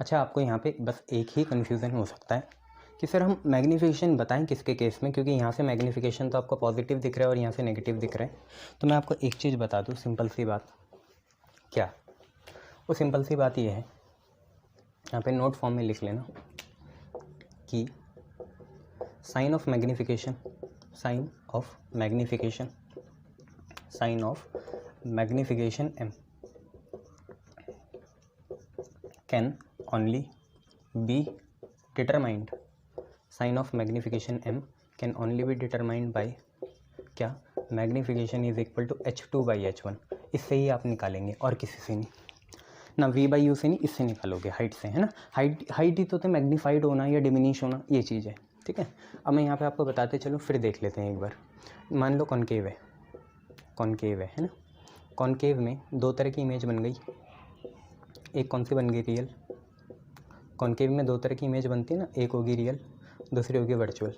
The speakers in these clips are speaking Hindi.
अच्छा, आपको यहाँ पे बस एक ही कन्फ्यूज़न हो सकता है कि सर हम मैग्नीफिकेशन बताएं किसके केस में, क्योंकि यहाँ से मैग्नीफिकेशन तो आपको पॉजिटिव दिख रहा है और यहाँ से नेगेटिव दिख रहा है। तो मैं आपको एक चीज़ बता दूँ, सिंपल सी बात। क्या? वो सिंपल सी बात ये है, यहाँ पे नोट फॉर्म में लिख लेना कि sign of magnification m can only be determined, sign of magnification m can only be determined by क्या? Magnification is equal to h2/h1। इससे ही आप निकालेंगे और किसी से नहीं ना, v/u से नहीं, इससे निकालोगे, हाइट से, है ना। हाइट ही तो होता है मैग्नीफाइड होना या डिमिनिश होना, ये चीज़ है, ठीक है। अब मैं यहाँ पे आपको बताते चलो, फिर देख लेते हैं एक बार। मान लो कॉनकेव है ना। कॉनकेव में दो तरह की इमेज बन गई। एक कौन सी बन गई? रियल। कॉनकेव में दो तरह की इमेज बनती है ना, एक होगी रियल, दूसरी होगी वर्चुअल,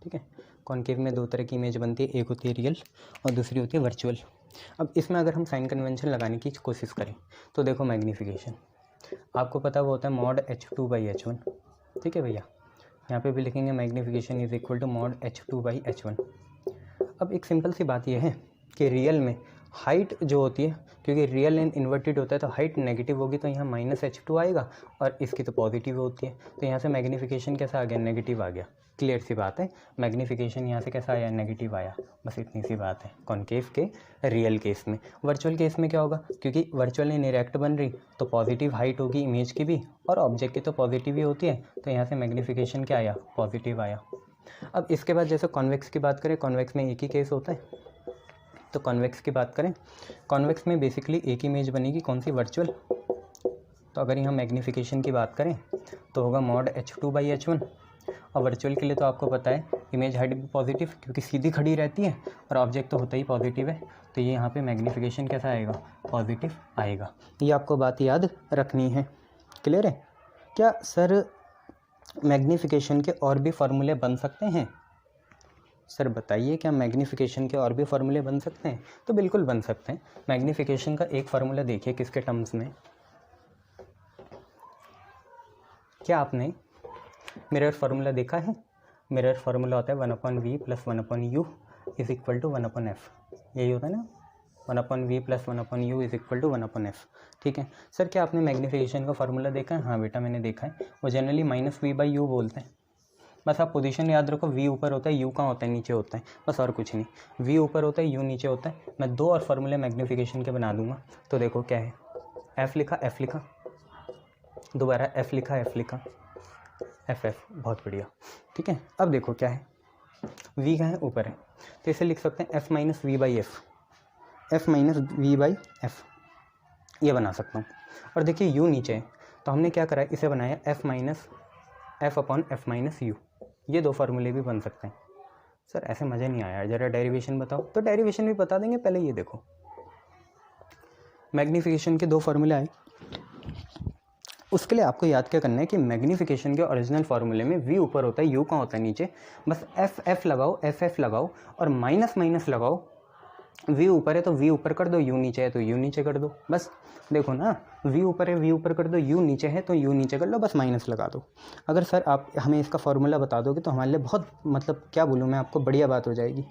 ठीक है। कॉनकेव में दो तरह की इमेज बनती है, एक होती है रियल और दूसरी होती है वर्चुअल। अब इसमें अगर हम साइन कन्वेंशन लगाने की कोशिश करें तो देखो, मैग्नीफिकेशन आपको पता वो होता है मॉड h2/h1, ठीक है भैया। यहाँ पे भी लिखेंगे magnification is equal to mod h2/h1। अब एक सिंपल सी बात यह है कि रियल में हाइट जो होती है, क्योंकि रियल एंड इन्वर्टेड होता है तो हाइट नेगेटिव होगी, तो यहाँ -h2 आएगा और इसकी तो पॉजिटिव होती है, तो यहाँ से मैग्नीफिकेशन कैसा आ गया? नेगेटिव आ गया। क्लियर सी बात है, मैग्नीफिकेशन यहाँ से कैसा आया? नेगेटिव आया। बस इतनी सी बात है कॉनकेव के रियल केस में। वर्चुअल केस में क्या होगा? क्योंकि वर्चुअल एंड इरेक्ट बन रही तो पॉजिटिव हाइट होगी इमेज की भी और ऑब्जेक्ट की तो पॉजिटिव ही होती है, तो यहाँ से मैग्नीफिकेशन क्या आया? पॉजिटिव आया। अब इसके बाद जैसे कॉन्वेक्स की बात करें, कॉन्वेक्स में एक ही केस होता है, तो कॉन्वेक्स की बात करें, कॉन्वेक्स में बेसिकली एक इमेज बनेगी, कौन सी? वर्चुअल। तो अगर यहाँ मैग्नीफिकेशन की बात करें तो होगा मॉड h2/h1, और वर्चुअल के लिए तो आपको पता है इमेज हाइट भी पॉजिटिव, क्योंकि सीधी खड़ी रहती है और ऑब्जेक्ट तो होता ही पॉजिटिव है, तो ये यहाँ पे मैग्नीफिकेशन कैसा आएगा? पॉजिटिव आएगा। ये आपको बात याद रखनी है। क्लियर है? क्या सर मैग्नीफिकेशन के और भी फार्मूले बन सकते हैं? सर बताइए, क्या मैग्नीफिकेशन के और भी फार्मूले बन सकते हैं? तो बिल्कुल बन सकते हैं। मैग्नीफिकेशन का एक फार्मूला देखिए किसके टर्म्स में। क्या आपने मिरर फार्मूला देखा है? मिरर फार्मूला होता है 1/v + 1/u is equal to 1/f। यही होता है ना, 1/v + 1/u is equal to 1/f, ठीक है। सर क्या आपने मैग्नीफिकेशन का फार्मूला देखा है? हाँ बेटा, मैंने देखा है। वो जनरली -v/u बोलते हैं। बस आप पोजीशन याद रखो, v ऊपर होता है, u कहाँ होता है? नीचे होता है, बस और कुछ नहीं। v ऊपर होता है, u नीचे होता है। मैं दो और फार्मूले मैग्नीफिकेशन के बना दूंगा, तो देखो क्या है। f लिखा, दोबारा f लिखा, f, बहुत बढ़िया, ठीक है। अब देखो क्या है, v कहाँ है? ऊपर है, तो इसे लिख सकते हैं f - v/f, ये बना सकता हूँ। और देखिए u नीचे है, तो हमने क्या करा है, इसे बनाया f/f - u। ये दो फार्मूले भी बन सकते हैं। सर ऐसे मज़ा नहीं आया, ज़रा डेरिवेशन बताओ। तो डेरिवेशन भी बता देंगे, पहले ये देखो, मैग्नीफिकेशन के दो फार्मूले आए। उसके लिए आपको याद क्या करना है कि मैग्नीफिकेशन के ओरिजिनल फार्मूले में v ऊपर होता है, u कहाँ होता है? नीचे। बस f लगाओ और माइनस लगाओ। v ऊपर है तो v ऊपर कर दो, u नीचे है तो u नीचे कर दो। बस देखो ना, v ऊपर है, v ऊपर कर दो, u नीचे है तो u नीचे कर लो, बस माइनस लगा दो। अगर सर आप हमें इसका फार्मूला बता दोगे तो हमारे लिए बहुत, मतलब क्या बोलूँ मैं आपको, बढ़िया बात हो जाएगी।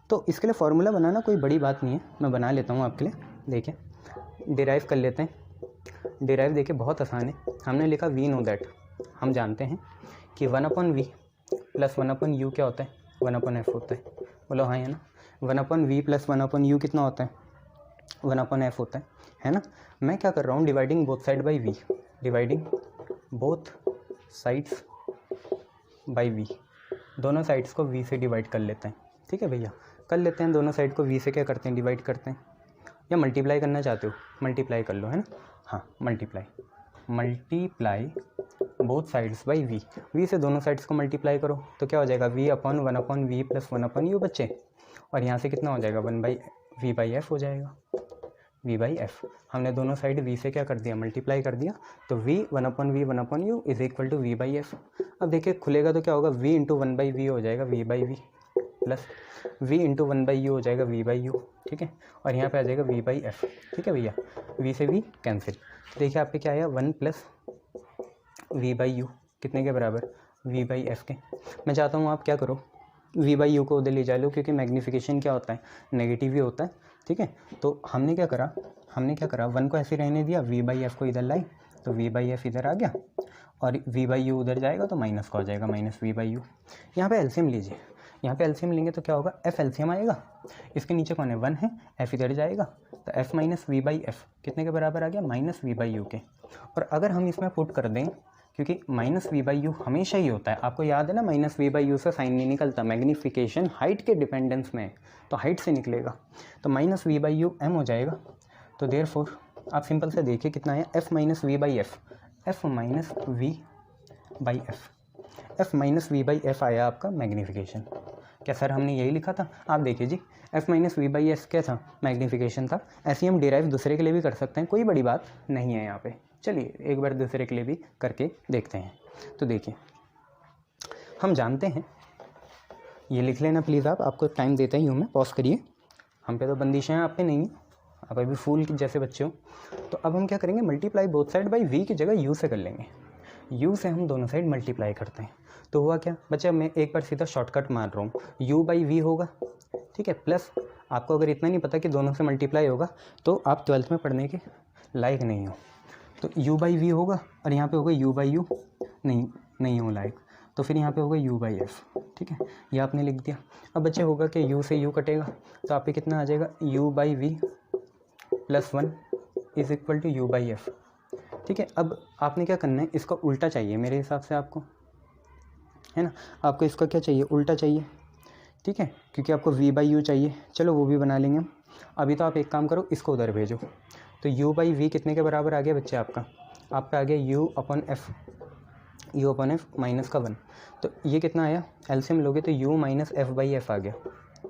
तो इसके लिए फार्मूला बनाना कोई बड़ी बात नहीं है, मैं बना लेता हूँ आपके लिए। देखिए, डिराइव कर लेते हैं। डिराइव देखिए बहुत आसान है। हमने लिखा वी नो दैट, हम जानते हैं कि 1/v + 1/u क्या होता है? 1/f होता है। बोलो हाँ, है ना। 1/v + 1/u कितना होता है? 1/f होता है ना। मैं क्या कर रहा हूँ, dividing both side by v, dividing both sides by v। दोनों साइड्स को v से डिवाइड कर लेते हैं, ठीक है भैया, कर लेते हैं। दोनों साइड को v से क्या करते हैं? डिवाइड करते हैं। या मल्टीप्लाई करना चाहते हो? मल्टीप्लाई कर लो, है ना। हाँ, multiply both sides by v से दोनों साइड्स को मल्टीप्लाई करो तो क्या हो जाएगा? v/1/v + 1/u बच्चे, और यहाँ से कितना हो जाएगा? 1/v/f हो जाएगा। v/f हमने दोनों साइड v से क्या कर दिया? मल्टीप्लाई कर दिया, तो v 1/v/u is equal to v/f। अब देखिए खुलेगा तो क्या होगा? v × 1/v हो जाएगा v/v प्लस v × 1/u हो जाएगा v/u, ठीक है। और यहाँ पे आ जाएगा v/f, ठीक है भैया। v से v कैंसिल, देखिए आप पे क्या आया? 1 + वी बाई यू कितने के बराबर, वी बाई एफ के। मैं चाहता हूँ आप क्या करो, वी बाई यू को उधर ले जा लो, क्योंकि मैग्नीफिकेशन क्या होता है, नेगेटिव ही होता है, ठीक है। तो हमने क्या करा, वन को ऐसे रहने दिया, वी बाई एफ को इधर लाई, तो वी बाई एफ इधर आ गया और वी बाई यू उधर जाएगा तो माइनस का हो जाएगा, माइनस वी बाई यू। यहाँ पे एलसीएम लीजिए, यहाँ पे एलसीएम लेंगे तो क्या होगा, एफ एलसीएम आएगा, इसके नीचे कौन है, वन है, एफ इधर जाएगा, तो f minus we by f कितने के बराबर आ गया, माइनस वी बाई यू के। और अगर हम इसमें पुट कर दें, क्योंकि माइनस वी बाई यू हमेशा ही होता है, आपको याद है ना, माइनस वी बाई यू से साइन नहीं निकलता, मैग्नीफिकेशन हाइट के डिपेंडेंस में है, तो हाइट से निकलेगा, तो minus we by u m हो जाएगा। तो देयरफॉर आप सिंपल से देखिए कितना है, f minus we by f, f minus we by f, f minus we by f आया आपका मैग्नीफिकेशन। क्या सर हमने यही लिखा था, आप देखिए जी, F minus we by F क्या था, मैग्नीफिकेशन था। ऐसे ही हम डिराइव दूसरे के लिए भी कर सकते हैं, कोई बड़ी बात नहीं है यहाँ पे। चलिए एक बार दूसरे के लिए भी करके देखते हैं। तो देखिए हम जानते हैं, ये लिख लेना प्लीज़, आप, आपको टाइम देता ही हूँ मैं, पॉज करिए, हम पे तो बंदिशें हैं, आप पे नहीं है, आप अभी फूल जैसे बच्चे हो। तो अब हम क्या करेंगे, multiply both side by v की जगह यू से कर लेंगे, यू से हम दोनों साइड मल्टीप्लाई करते हैं। तो हुआ क्या बच्चा, मैं एक बार सीधा शॉर्टकट मार रहा हूँ, यू बाई वी होगा, ठीक है, प्लस आपको अगर इतना नहीं पता कि दोनों से मल्टीप्लाई होगा तो आप 12th में पढ़ने के लायक नहीं हो, तो यू बाई वी होगा और यहाँ पे होगा यू बाई यू, नहीं हो लायक, तो फिर यहाँ पे होगा यू बाई एफ, ठीक है, ये आपने लिख दिया। अब बच्चे होगा कि यू से यू कटेगा, तो आप पे कितना आ जाएगा, u by v plus 1 is equal to u by f, ठीक है। अब आपने क्या करना है, इसका उल्टा चाहिए मेरे हिसाब से आपको, है ना, आपको इसका क्या चाहिए, उल्टा चाहिए, ठीक है, क्योंकि आपको v बाई यू चाहिए, चलो वो भी बना लेंगे हम। अभी तो आप एक काम करो, इसको उधर भेजो, तो u बाई वी कितने के बराबर आ गया बच्चे आपका, आप पे आ गया u अपॉन एफ माइनस का 1, तो ये कितना आया, एलसीएम लोगे तो u minus F by F आ गया,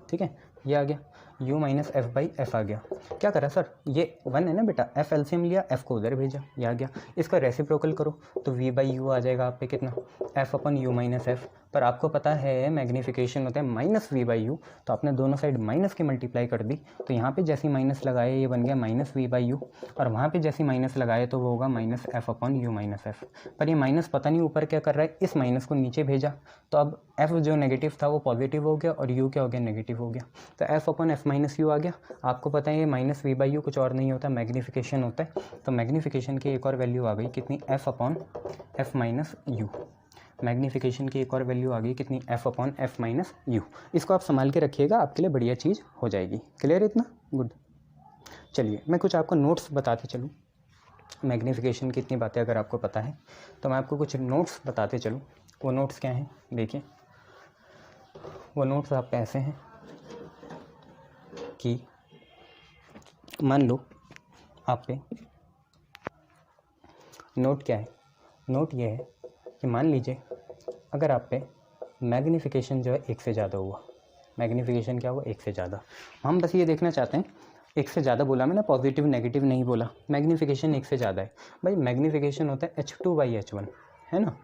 ठीक है, ये आ गया u minus F by F आ गया। क्या करा सर, ये 1 है ना बेटा, f एलसीएम लिया, f को उधर भेजा, ये आ गया, इसका रेसिप्रोकल करो तो v बाई यू आ जाएगा आप पे कितना, f अपन u माइनस एफ, पर आपको पता है मैग्नीफिकेशन होता है माइनस वी बाई यू, तो आपने दोनों साइड माइनस की मल्टीप्लाई कर दी, तो यहाँ पे जैसी माइनस लगाए ये बन गया माइनस वी बाई यू, और वहाँ पे जैसी माइनस लगाए तो वो होगा minus F upon you minus F. पर ये माइनस पता नहीं ऊपर क्या कर रहा है, इस माइनस को नीचे भेजा, तो अब एफ जो नेगेटिव था वो पॉजिटिव हो गया और यू क्या हो गया, नेगेटिव हो गया, तो F upon F minus U आ गया। आपको पता है ये माइनस वी बाई यू कुछ और नहीं होता, मैग्नीफिकेशन होता है, तो मैग्नीफिकेशन की एक और वैल्यू आ गई कितनी, F upon F minus you, magnification की एक और वैल्यू आ गई कितनी, F upon F minus you. इसको आप संभाल के रखिएगा, आपके लिए बढ़िया चीज़ हो जाएगी। क्लियर इतना, गुड। चलिए मैं कुछ आपको नोट्स बताते चलूँ, मैग्नीफिकेशन की इतनी बातें अगर आपको पता है तो मैं आपको कुछ नोट्स बताते चलूँ। वो नोट्स क्या हैं, देखिए वो नोट्स आप ऐसे हैं कि मान लो आप पे नोट क्या है, नोट ये है कि मान लीजिए अगर आप पे मैग्नीफिकेशन जो है 1 से ज़्यादा हुआ, मैग्नीफिकेशन क्या हुआ, 1 से ज़्यादा, हम बस ये देखना चाहते हैं, 1 से ज़्यादा बोला मैंने, पॉजिटिव नेगेटिव नहीं बोला, मैग्नीफिकेशन 1 से ज़्यादा है भाई, मैग्नीफिकेशन होता है H2/H1, है ना,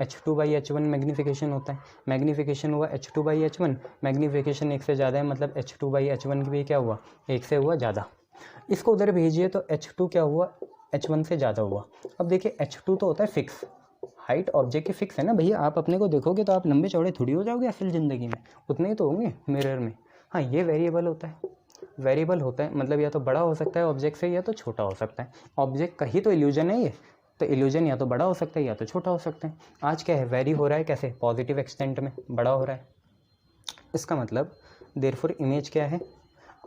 H2/H1 मैग्नीफिकेशन होता है, मैग्नीफिकेशन हुआ H2/H1, मैग्नीफिकेशन 1 से ज़्यादा है, मतलब H2/H1 की भी क्या हुआ, 1 से हुआ ज़्यादा, इसको उधर भेजिए तो H2 क्या हुआ, H1 से ज़्यादा हुआ। अब देखिए H2 तो होता है फिक्स, हाइट ऑब्जेक्ट की फिक्स है ना भैया, आप अपने को देखोगे तो आप लंबे चौड़े थोड़ी हो जाओगे असल ज़िंदगी में, उतने ही तो होंगे मिरर में। हाँ ये वेरिएबल होता है, वेरिएबल होता है, मतलब या तो बड़ा हो सकता है ऑब्जेक्ट से या तो छोटा हो सकता है, ऑब्जेक्ट का ही तो इल्यूजन है ये, तो इल्यूजन या तो बड़ा हो सकता है या तो छोटा हो सकता है। आज क्या है, वेरी हो रहा है, कैसे, पॉजिटिव एक्सटेंट में बड़ा हो रहा है, इसका मतलब देयरफॉर इमेज क्या है,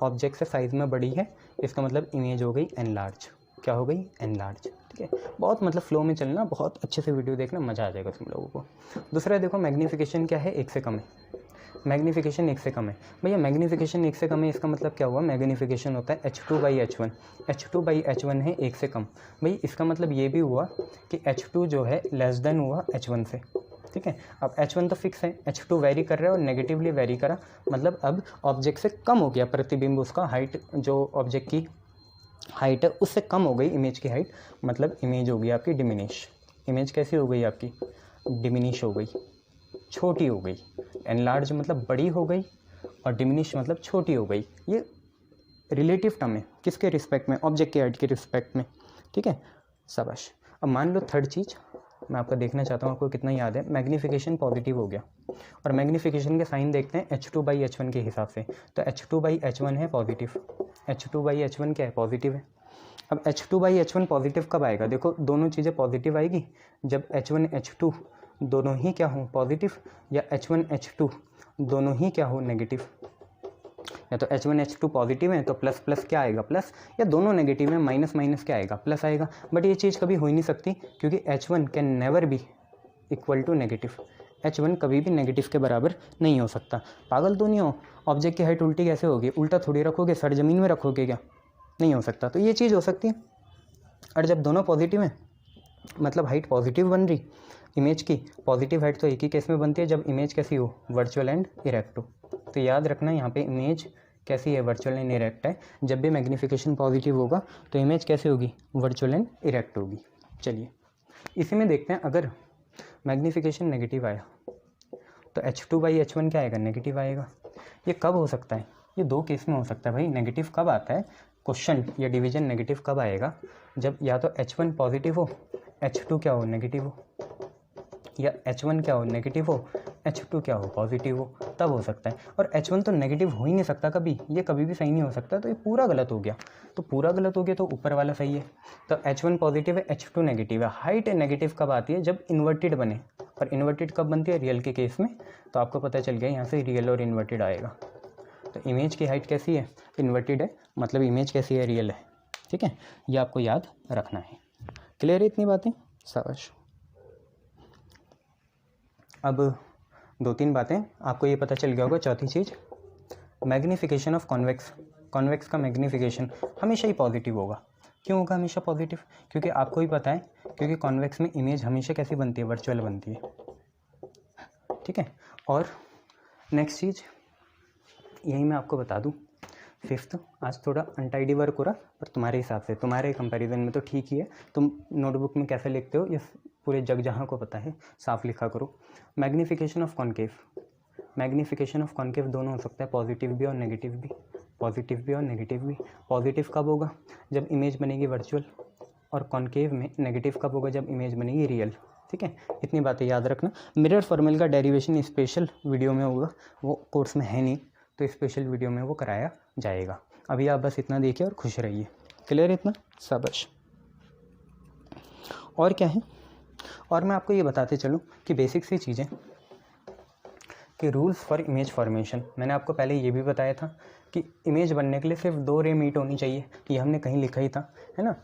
ऑब्जेक्ट से साइज़ में बड़ी है, इसका मतलब इमेज हो गई एनलार्ज, क्या हो गई, एनलार्ज, ठीक है। बहुत मतलब फ्लो में चलना, बहुत अच्छे से वीडियो देखना, मज़ा आ जाएगा तुम लोगों को। दूसरा देखो मैग्नीफिकेशन क्या है, 1 से कम है, मैग्नीफिकेशन 1 से कम है भैया, मैग्नीफिकेशन 1 से कम है, इसका मतलब क्या हुआ, मैग्नीफिकेशन होता है H2/H1, H2/H1 है 1 से कम, भाई इसका मतलब ये भी हुआ कि H2 जो है लेस देन हुआ H1 से, ठीक है। अब H1 तो फिक्स है, H2 वेरी कर रहा है और नेगेटिवली वेरी करा, मतलब अब ऑब्जेक्ट से कम हो गया प्रतिबिंब, उसका हाइट जो ऑब्जेक्ट की हाइट है उससे कम हो गई इमेज की हाइट, मतलब इमेज हो गई आपकी डिमिनिश, इमेज कैसी हो गई आपकी, डिमिनिश हो गई, छोटी हो गई, एनलार्ज मतलब बड़ी हो गई और डिमिनिश मतलब छोटी हो गई। ये रिलेटिव टर्म है, किसके रिस्पेक्ट में, ऑब्जेक्ट के हाइट के रिस्पेक्ट में, ठीक है, शाबाश। अब मान लो थर्ड चीज़, मैं आपका देखना चाहता हूँ आपको कितना याद है। मैग्नीफिकेशन पॉजिटिव हो गया और मैग्नीफिकेशन के साइन देखते हैं H2/H1 के हिसाब से। तो H2/H1 है पॉजिटिव, H2/H1 क्या है, पॉजिटिव है। अब H2/H1 पॉजिटिव कब आएगा, देखो दोनों चीज़ें पॉजिटिव आएगी जब H1 H2 दोनों ही क्या हो पॉजिटिव, या H1 H2 दोनों ही क्या हो नेगेटिव। या तो H1 H2 पॉजिटिव है तो प्लस प्लस क्या आएगा प्लस, या दोनों नेगेटिव है माइनस माइनस क्या आएगा प्लस आएगा। बट ये चीज़ कभी हो ही नहीं सकती क्योंकि H1 can never be equal to negative. H1 कभी भी नेगेटिव के बराबर नहीं हो सकता। पागल तो नहीं हो, ऑब्जेक्ट की हाइट उल्टी कैसे होगी, उल्टा थोड़ी रखोगे, सर ज़मीन में रखोगे क्या, नहीं हो सकता। तो ये चीज़ हो सकती है। और जब दोनों पॉजिटिव हैं मतलब हाइट पॉजिटिव बन रही इमेज की, पॉजिटिव हाइट तो एक ही केस में बनती है जब इमेज कैसी हो, वर्चुअल एंड इरेक्ट हो। तो याद रखना यहाँ पे इमेज कैसी है, वर्चुअल एंड इरेक्ट है। जब भी मैग्नीफिकेशन पॉजिटिव होगा तो इमेज कैसे होगी, वर्चुअल एंड इरेक्ट होगी। चलिए इसी में देखते हैं, अगर मैग्नीफिकेशन नेगेटिव आया तो H2/H1 क्या आएगा, नेगेटिव आएगा। ये कब हो सकता है, ये दो केस में हो सकता है भाई। नेगेटिव कब आता है, क्वेश्चन या डिवीजन नेगेटिव कब आएगा, जब या तो H1 पॉजिटिव हो, H2 क्या हो, नेगेटिव हो, या H1 क्या हो, नेगेटिव हो, H2 क्या हो, पॉजिटिव हो, तब हो सकता है। और H1 तो नेगेटिव हो ही नहीं सकता कभी, ये कभी भी सही नहीं हो सकता। तो ये पूरा गलत हो गया। तो पूरा गलत हो गया तो ऊपर वाला सही है। तो H1 पॉजिटिव है, H2 नेगेटिव है। हाइट नेगेटिव कब आती है, जब इन्वर्टेड बने। और इन्वर्टेड कब बनती है, रियल के केस में। तो आपको पता चल गया यहाँ से रियल और इन्वर्टेड आएगा। तो इमेज की हाइट कैसी है, इन्वर्टेड है, मतलब इमेज कैसी है, रियल है। ठीक है, ये आपको याद रखना है। क्लियर है इतनी बातें, शाबाश। अब दो तीन बातें आपको ये पता चल गया होगा। चौथी चीज़, मैग्नीफिकेशन ऑफ कॉन्वेक्स। कॉन्वेक्स का मैग्नीफिकेशन हमेशा ही पॉजिटिव होगा। क्यों होगा हमेशा पॉजिटिव, क्योंकि आपको ही पता है, क्योंकि कॉन्वेक्स में इमेज हमेशा कैसी बनती है, वर्चुअल बनती है। ठीक है, और नेक्स्ट चीज़ यही मैं आपको बता दूं, फिफ्थ, आज थोड़ा अनटाइडी वर्क हो रहा पर तुम्हारे हिसाब से, तुम्हारे कंपैरिजन में तो ठीक ही है। तुम नोटबुक में कैसे लिखते हो ये पूरे जग जहाँ को पता है, साफ लिखा करो। Magnification of concave, magnification of concave दोनों हो सकता है, पॉजिटिव भी और नेगेटिव भी, पॉजिटिव भी और नेगेटिव भी। पॉजिटिव कब होगा, जब इमेज बनेगी वर्चुअल, और कॉन्केव में नेगेटिव कब होगा, जब इमेज बनेगी रियल। ठीक है, इतनी बातें याद रखना। मिरर फॉर्मूले का डेरिवेशन स्पेशल वीडियो में होगा, वो कोर्स में है नहीं, तो स्पेशल वीडियो में वो कराया जाएगा। अभी आप बस इतना देखिए और खुश रहिए। क्लियर इतना, शाबाश। और क्या है, और मैं आपको ये बताते चलूँ कि बेसिक सी चीज़ें कि रूल्स फॉर इमेज फॉर्मेशन। मैंने आपको पहले ये भी बताया था कि इमेज बनने के लिए सिर्फ दो रे मीट होनी चाहिए, ये हमने कहीं लिखा ही था, है ना।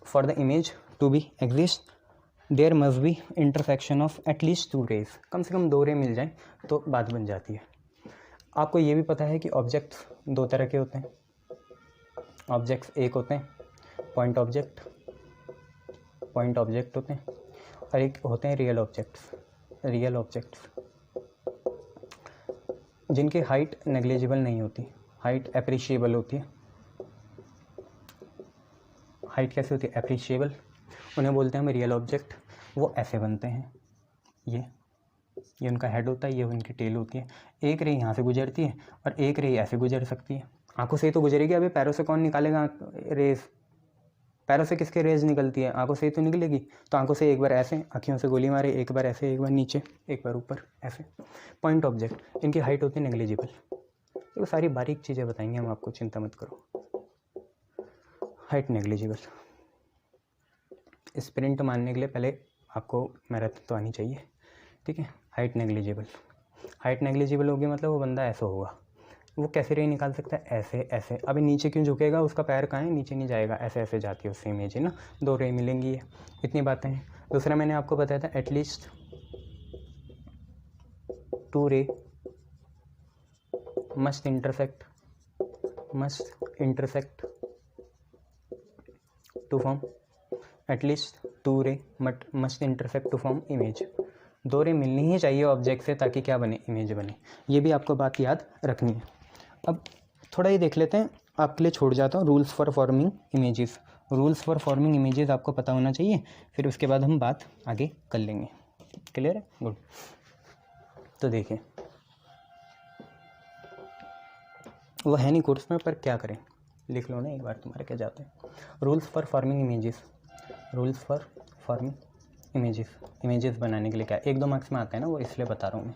For the image to be exist there must be intersection of at least two rays. कम से कम दो रे मिल जाए तो बात बन जाती है। आपको ये भी पता है कि ऑब्जेक्ट्स दो तरह के होते हैं। ऑब्जेक्ट्स एक होते हैं पॉइंट ऑब्जेक्ट, पॉइंट ऑब्जेक्ट होते हैं, और एक होते हैं रियल ऑब्जेक्ट्स। रियल ऑब्जेक्ट्स जिनकी हाइट नेग्लिजिबल नहीं होती, हाइट एप्रिशिएबल होती है। हाइट कैसे होती है, एप्रिशिएबल, उन्हें बोलते हैं हम रियल ऑब्जेक्ट। वो ऐसे बनते हैं, ये उनका हेड होता है, ये उनकी टेल होती है। एक रे यहाँ से गुजरती है और एक रे ऐसे गुजर सकती है। आंखों से ही तो गुजरेगी, अभी पैरों से कौन निकालेगा रेज, पैरों से किसके रेज निकलती है, आंखों से ही तो निकलेगी। तो आंखों से एक बार ऐसे, आँखों से गोली मारे, एक बार ऐसे, एक बार नीचे, एक बार ऊपर, ऐसे। पॉइंट ऑब्जेक्ट, इनकी हाइट होती है नेग्लिजिबल। तो सारी बारीक चीज़ें बताएंगे हम आपको, चिंता मत करो। हाइट नेग्लिजिबल, स्प्रिंट मारने के लिए पहले आपको मैराथन तो आनी चाहिए। ठीक है, हाइट नेग्लिजिबल। हाइट नेग्लिजिबल होगी मतलब वो बंदा ऐसा होगा, वो कैसे रे निकाल सकता है, ऐसे ऐसे। अभी नीचे क्यों झुकेगा, उसका पैर कहाँ है, नीचे नहीं जाएगा, ऐसे ऐसे जाती है उससे इमेज, है ना। दो रे मिलेंगी, ये इतनी बातें हैं। दूसरा मैंने आपको बताया था at least two ray must intersect to form, at least two ray must intersect to form image. दो रे मिलनी ही चाहिए ऑब्जेक्ट से ताकि क्या बने, इमेज बने। ये भी आपको बात याद रखनी है। अब थोड़ा ये देख लेते हैं, आपके लिए छोड़ जाता हूँ rules for forming images. Rules for forming images आपको पता होना चाहिए, फिर उसके बाद हम बात आगे कर लेंगे। क्लियर है, गुड। तो देखिए, वो है नहीं कोर्स में, पर क्या करें, लिख लो ना एक बार, तुम्हारे क्या जाते हैं। Rules for forming images, rules for forming images बनाने के लिए क्या 1-2 मार्क्स में आता है ना, वो इसलिए बता रहा हूँ मैं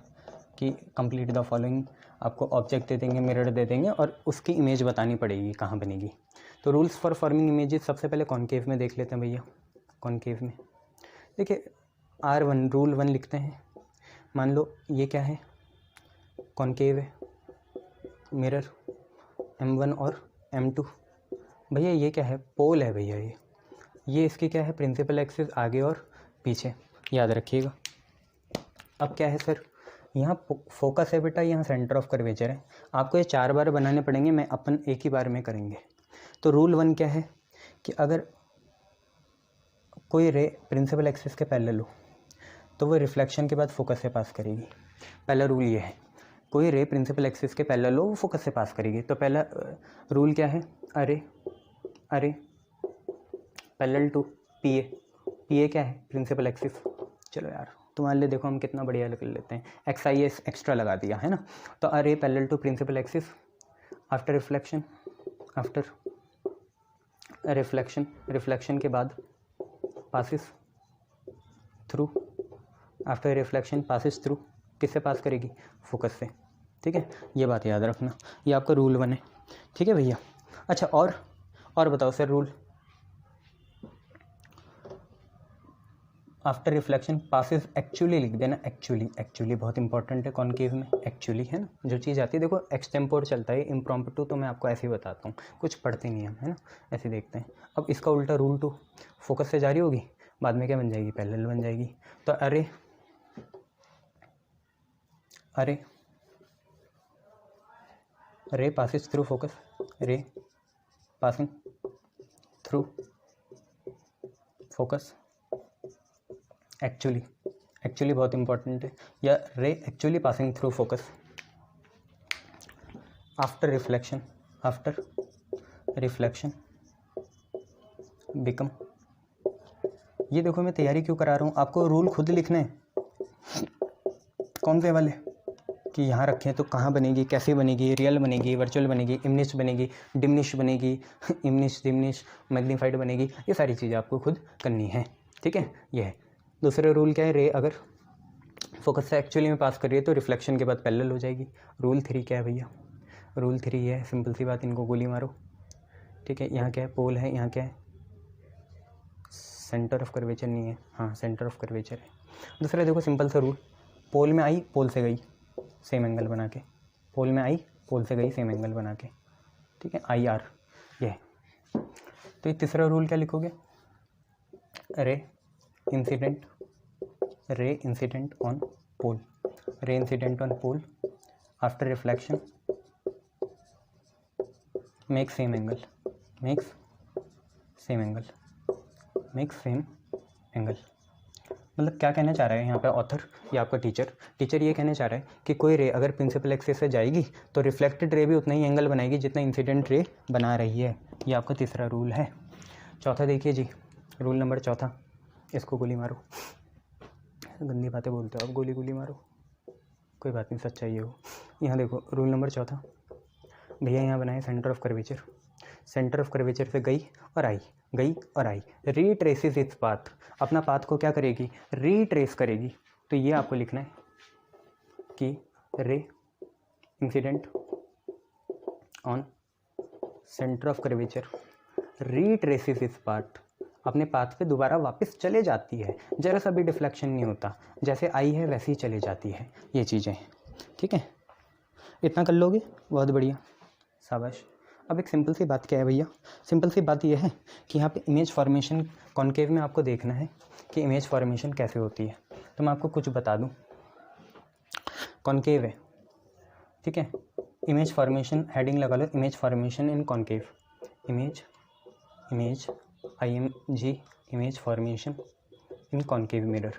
कि कंप्लीट द फॉलोइंग, आपको ऑब्जेक्ट दे देंगे, मिरर दे देंगे और उसकी इमेज बतानी पड़ेगी कहाँ बनेगी। तो रूल्स फॉर फॉर्मिंग इमेजेस सबसे पहले कॉनकेव में देख लेते हैं भैया। कॉनकेव में देखिए R1 रूल 1 लिखते हैं। मान लो ये क्या है, कॉनकेव है, मिरर M1 और M2। भैया ये क्या है, पोल है भैया। ये इसकी क्या है, प्रिंसिपल एक्सिस आगे और पीछे, याद रखिएगा। अब क्या है सर, यहाँ फोकस है बेटा, यहाँ सेंटर ऑफ कर्वेचर है। आपको ये 4 बार बनाने पड़ेंगे, मैं अपन एक ही बार में करेंगे। तो रूल 1 क्या है कि अगर कोई रे प्रिंसिपल एक्सिस के पैरेलल हो तो वो रिफ्लेक्शन के बाद फोकस से पास करेगी। पहला रूल ये है, कोई रे प्रिंसिपल एक्सिस के पैरेलल हो वो फोकस से पास करेगी। तो पहला रूल क्या है, अरे पैरेलल टू पीए क्या है, प्रिंसिपल एक्सिस। चलो यार तुम्हारे लिए देखो हम कितना बढ़िया कर लेते हैं, XIS एक्स्ट्रा लगा दिया है ना। तो अरे parallel to principal axis after reflection के बाद passes through, after reflection passes through, किससे पास करेगी, फोकस से। ठीक है, ये बात याद रखना, ये आपका रूल 1 है। ठीक है भैया। अच्छा और बताओ sir, rule after reflection passes actually लिख देना। एक्चुअली बहुत इंपॉर्टेंट है कॉनकेव में, एक्चुअली है ना। जो चीज़ आती है देखो एक्सटेम्पोर चलता है, इम्प्रॉम्प्टू तो मैं आपको ऐसे ही बताता हूँ, कुछ पढ़ते नहीं हम, है ना, ऐसे देखते हैं। अब इसका उल्टा रूल 2, फोकस से जारी होगी, बाद में क्या बन जाएगी, पैरेलल बन जाएगी। तो रे पासिस थ्रू फोकस, रे पासिंग थ्रू फोकस, एक्चुअली बहुत इंपॉर्टेंट है, या रे actually passing through focus after reflection become. ये देखो मैं तैयारी क्यों करा रहा हूँ, आपको रूल खुद लिखने हैं। कौन से वाले कि यहाँ रखें तो कहाँ बनेगी, कैसे बनेगी, रियल बनेगी, वर्चुअल बनेगी, इमनिश बनेगी, डिमनिश बनेगी, इमनिश डिमनिश मैग्नीफाइड बनेगी, ये सारी चीज़ें आपको खुद करनी है। ठीक है, ये है। दूसरा रूल क्या है, रे अगर फोकस से एक्चुअली में पास कर रही है तो रिफ्लेक्शन के बाद पैरेलल हो जाएगी। रूल 3 क्या है भैया, रूल 3 ये है, सिंपल सी बात, इनको गोली मारो। ठीक है, यहाँ क्या है, पोल है, यहाँ क्या है, सेंटर ऑफ कर्वेचर नहीं है, हाँ सेंटर ऑफ कर्वेचर है। दूसरा देखो सिंपल सा रूल, पोल में आई पोल से गई सेम एंगल बना के, पोल में आई पोल से गई सेम एंगल बना के। ठीक है, IR ये है। तो ये तीसरा रूल क्या लिखोगे, ray incident on pole after reflection make same angle. मतलब क्या कहना चाह रहा है यहाँ पे ऑथर या आपका टीचर ये कहना चाह रहा है कि कोई रे अगर प्रिंसिपल एक्सिस से जाएगी तो रिफ्लेक्टेड रे भी उतना ही एंगल बनाएगी जितना इंसिडेंट रे बना रही है। ये आपका तीसरा रूल है। चौथा देखिए जी, रूल नंबर 4, इसको गोली मारो। गंदी बातें बोलते हो आप, गोली मारो, कोई बात नहीं, सच्चाई है वो। यहाँ देखो रूल नंबर 4 भैया, यहाँ बनाए सेंटर ऑफ कर्वेचर से गई और आई, रीट्रेसेस इट्स पाथ, अपना पाथ को क्या करेगी, रीट्रेस करेगी। तो ये आपको लिखना है कि ray incident on centre of curvature retraces its path, अपने पाथ पे दोबारा वापस चले जाती है, जरा सा भी डिफ्लेक्शन नहीं होता, जैसे आई है वैसे ही चले जाती है ये चीज़ें। ठीक है, इतना कर लोगे, बहुत बढ़िया, शाबाश। अब एक सिंपल सी बात क्या है भैया, सिंपल सी बात यह है कि यहाँ पे इमेज फॉर्मेशन कॉनकेव में आपको देखना है कि इमेज फॉर्मेशन कैसे होती है। तो मैं आपको कुछ बता दूँ, कॉनकेव है, ठीक है, इमेज फॉर्मेशन हेडिंग लगा लो, image formation in concave, image IMG image formation in concave mirror.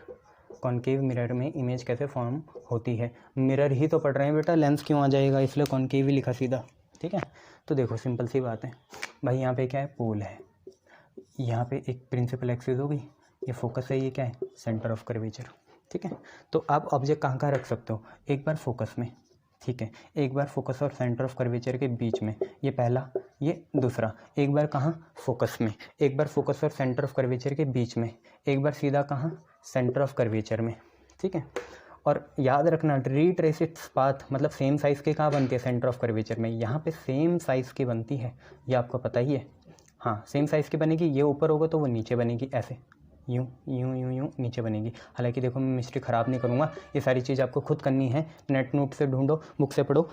Concave mirror में इमेज कैसे फॉर्म होती है, मिरर ही तो पढ़ रहे हैं बेटा, लेंस क्यों आ जाएगा, इसलिए कॉनकेव ही लिखा सीधा। ठीक है, तो देखो सिंपल सी बात है भाई, यहाँ पे क्या है, पोल है, यहाँ पे एक प्रिंसिपल एक्सिस हो गई, ये फोकस है, ये क्या है, सेंटर ऑफ कर्वेचर। ठीक है, तो आप ऑब्जेक्ट कहाँ रख सकते हो, एक बार फोकस में, ठीक है, एक बार फोकस और सेंटर ऑफ कर्वेचर के बीच में, ये पहला, ये दूसरा, एक बार कहाँ, फोकस में, एक बार फोकस और सेंटर ऑफ कर्वेचर के बीच में, एक बार सीधा कहाँ, सेंटर ऑफ कर्वेचर में, ठीक है। और याद रखना रिट्रेस इट्स पाथ, मतलब सेम साइज़ की कहाँ बनती है, सेंटर ऑफ कर्वेचर में। यहाँ पे सेम साइज़ की बनती है, ये आपको पता ही है। हाँ, सेम साइज़ की बनेगी, ये ऊपर होगा तो वो नीचे बनेगी, ऐसे यूँ यूँ यूँ यूँ नीचे बनेगी। हालांकि देखो मैं मिस्ट्री ख़राब नहीं करूँगा, ये सारी चीज़ आपको खुद करनी है, नेट नोट से ढूंढो, बुक से पढ़ो,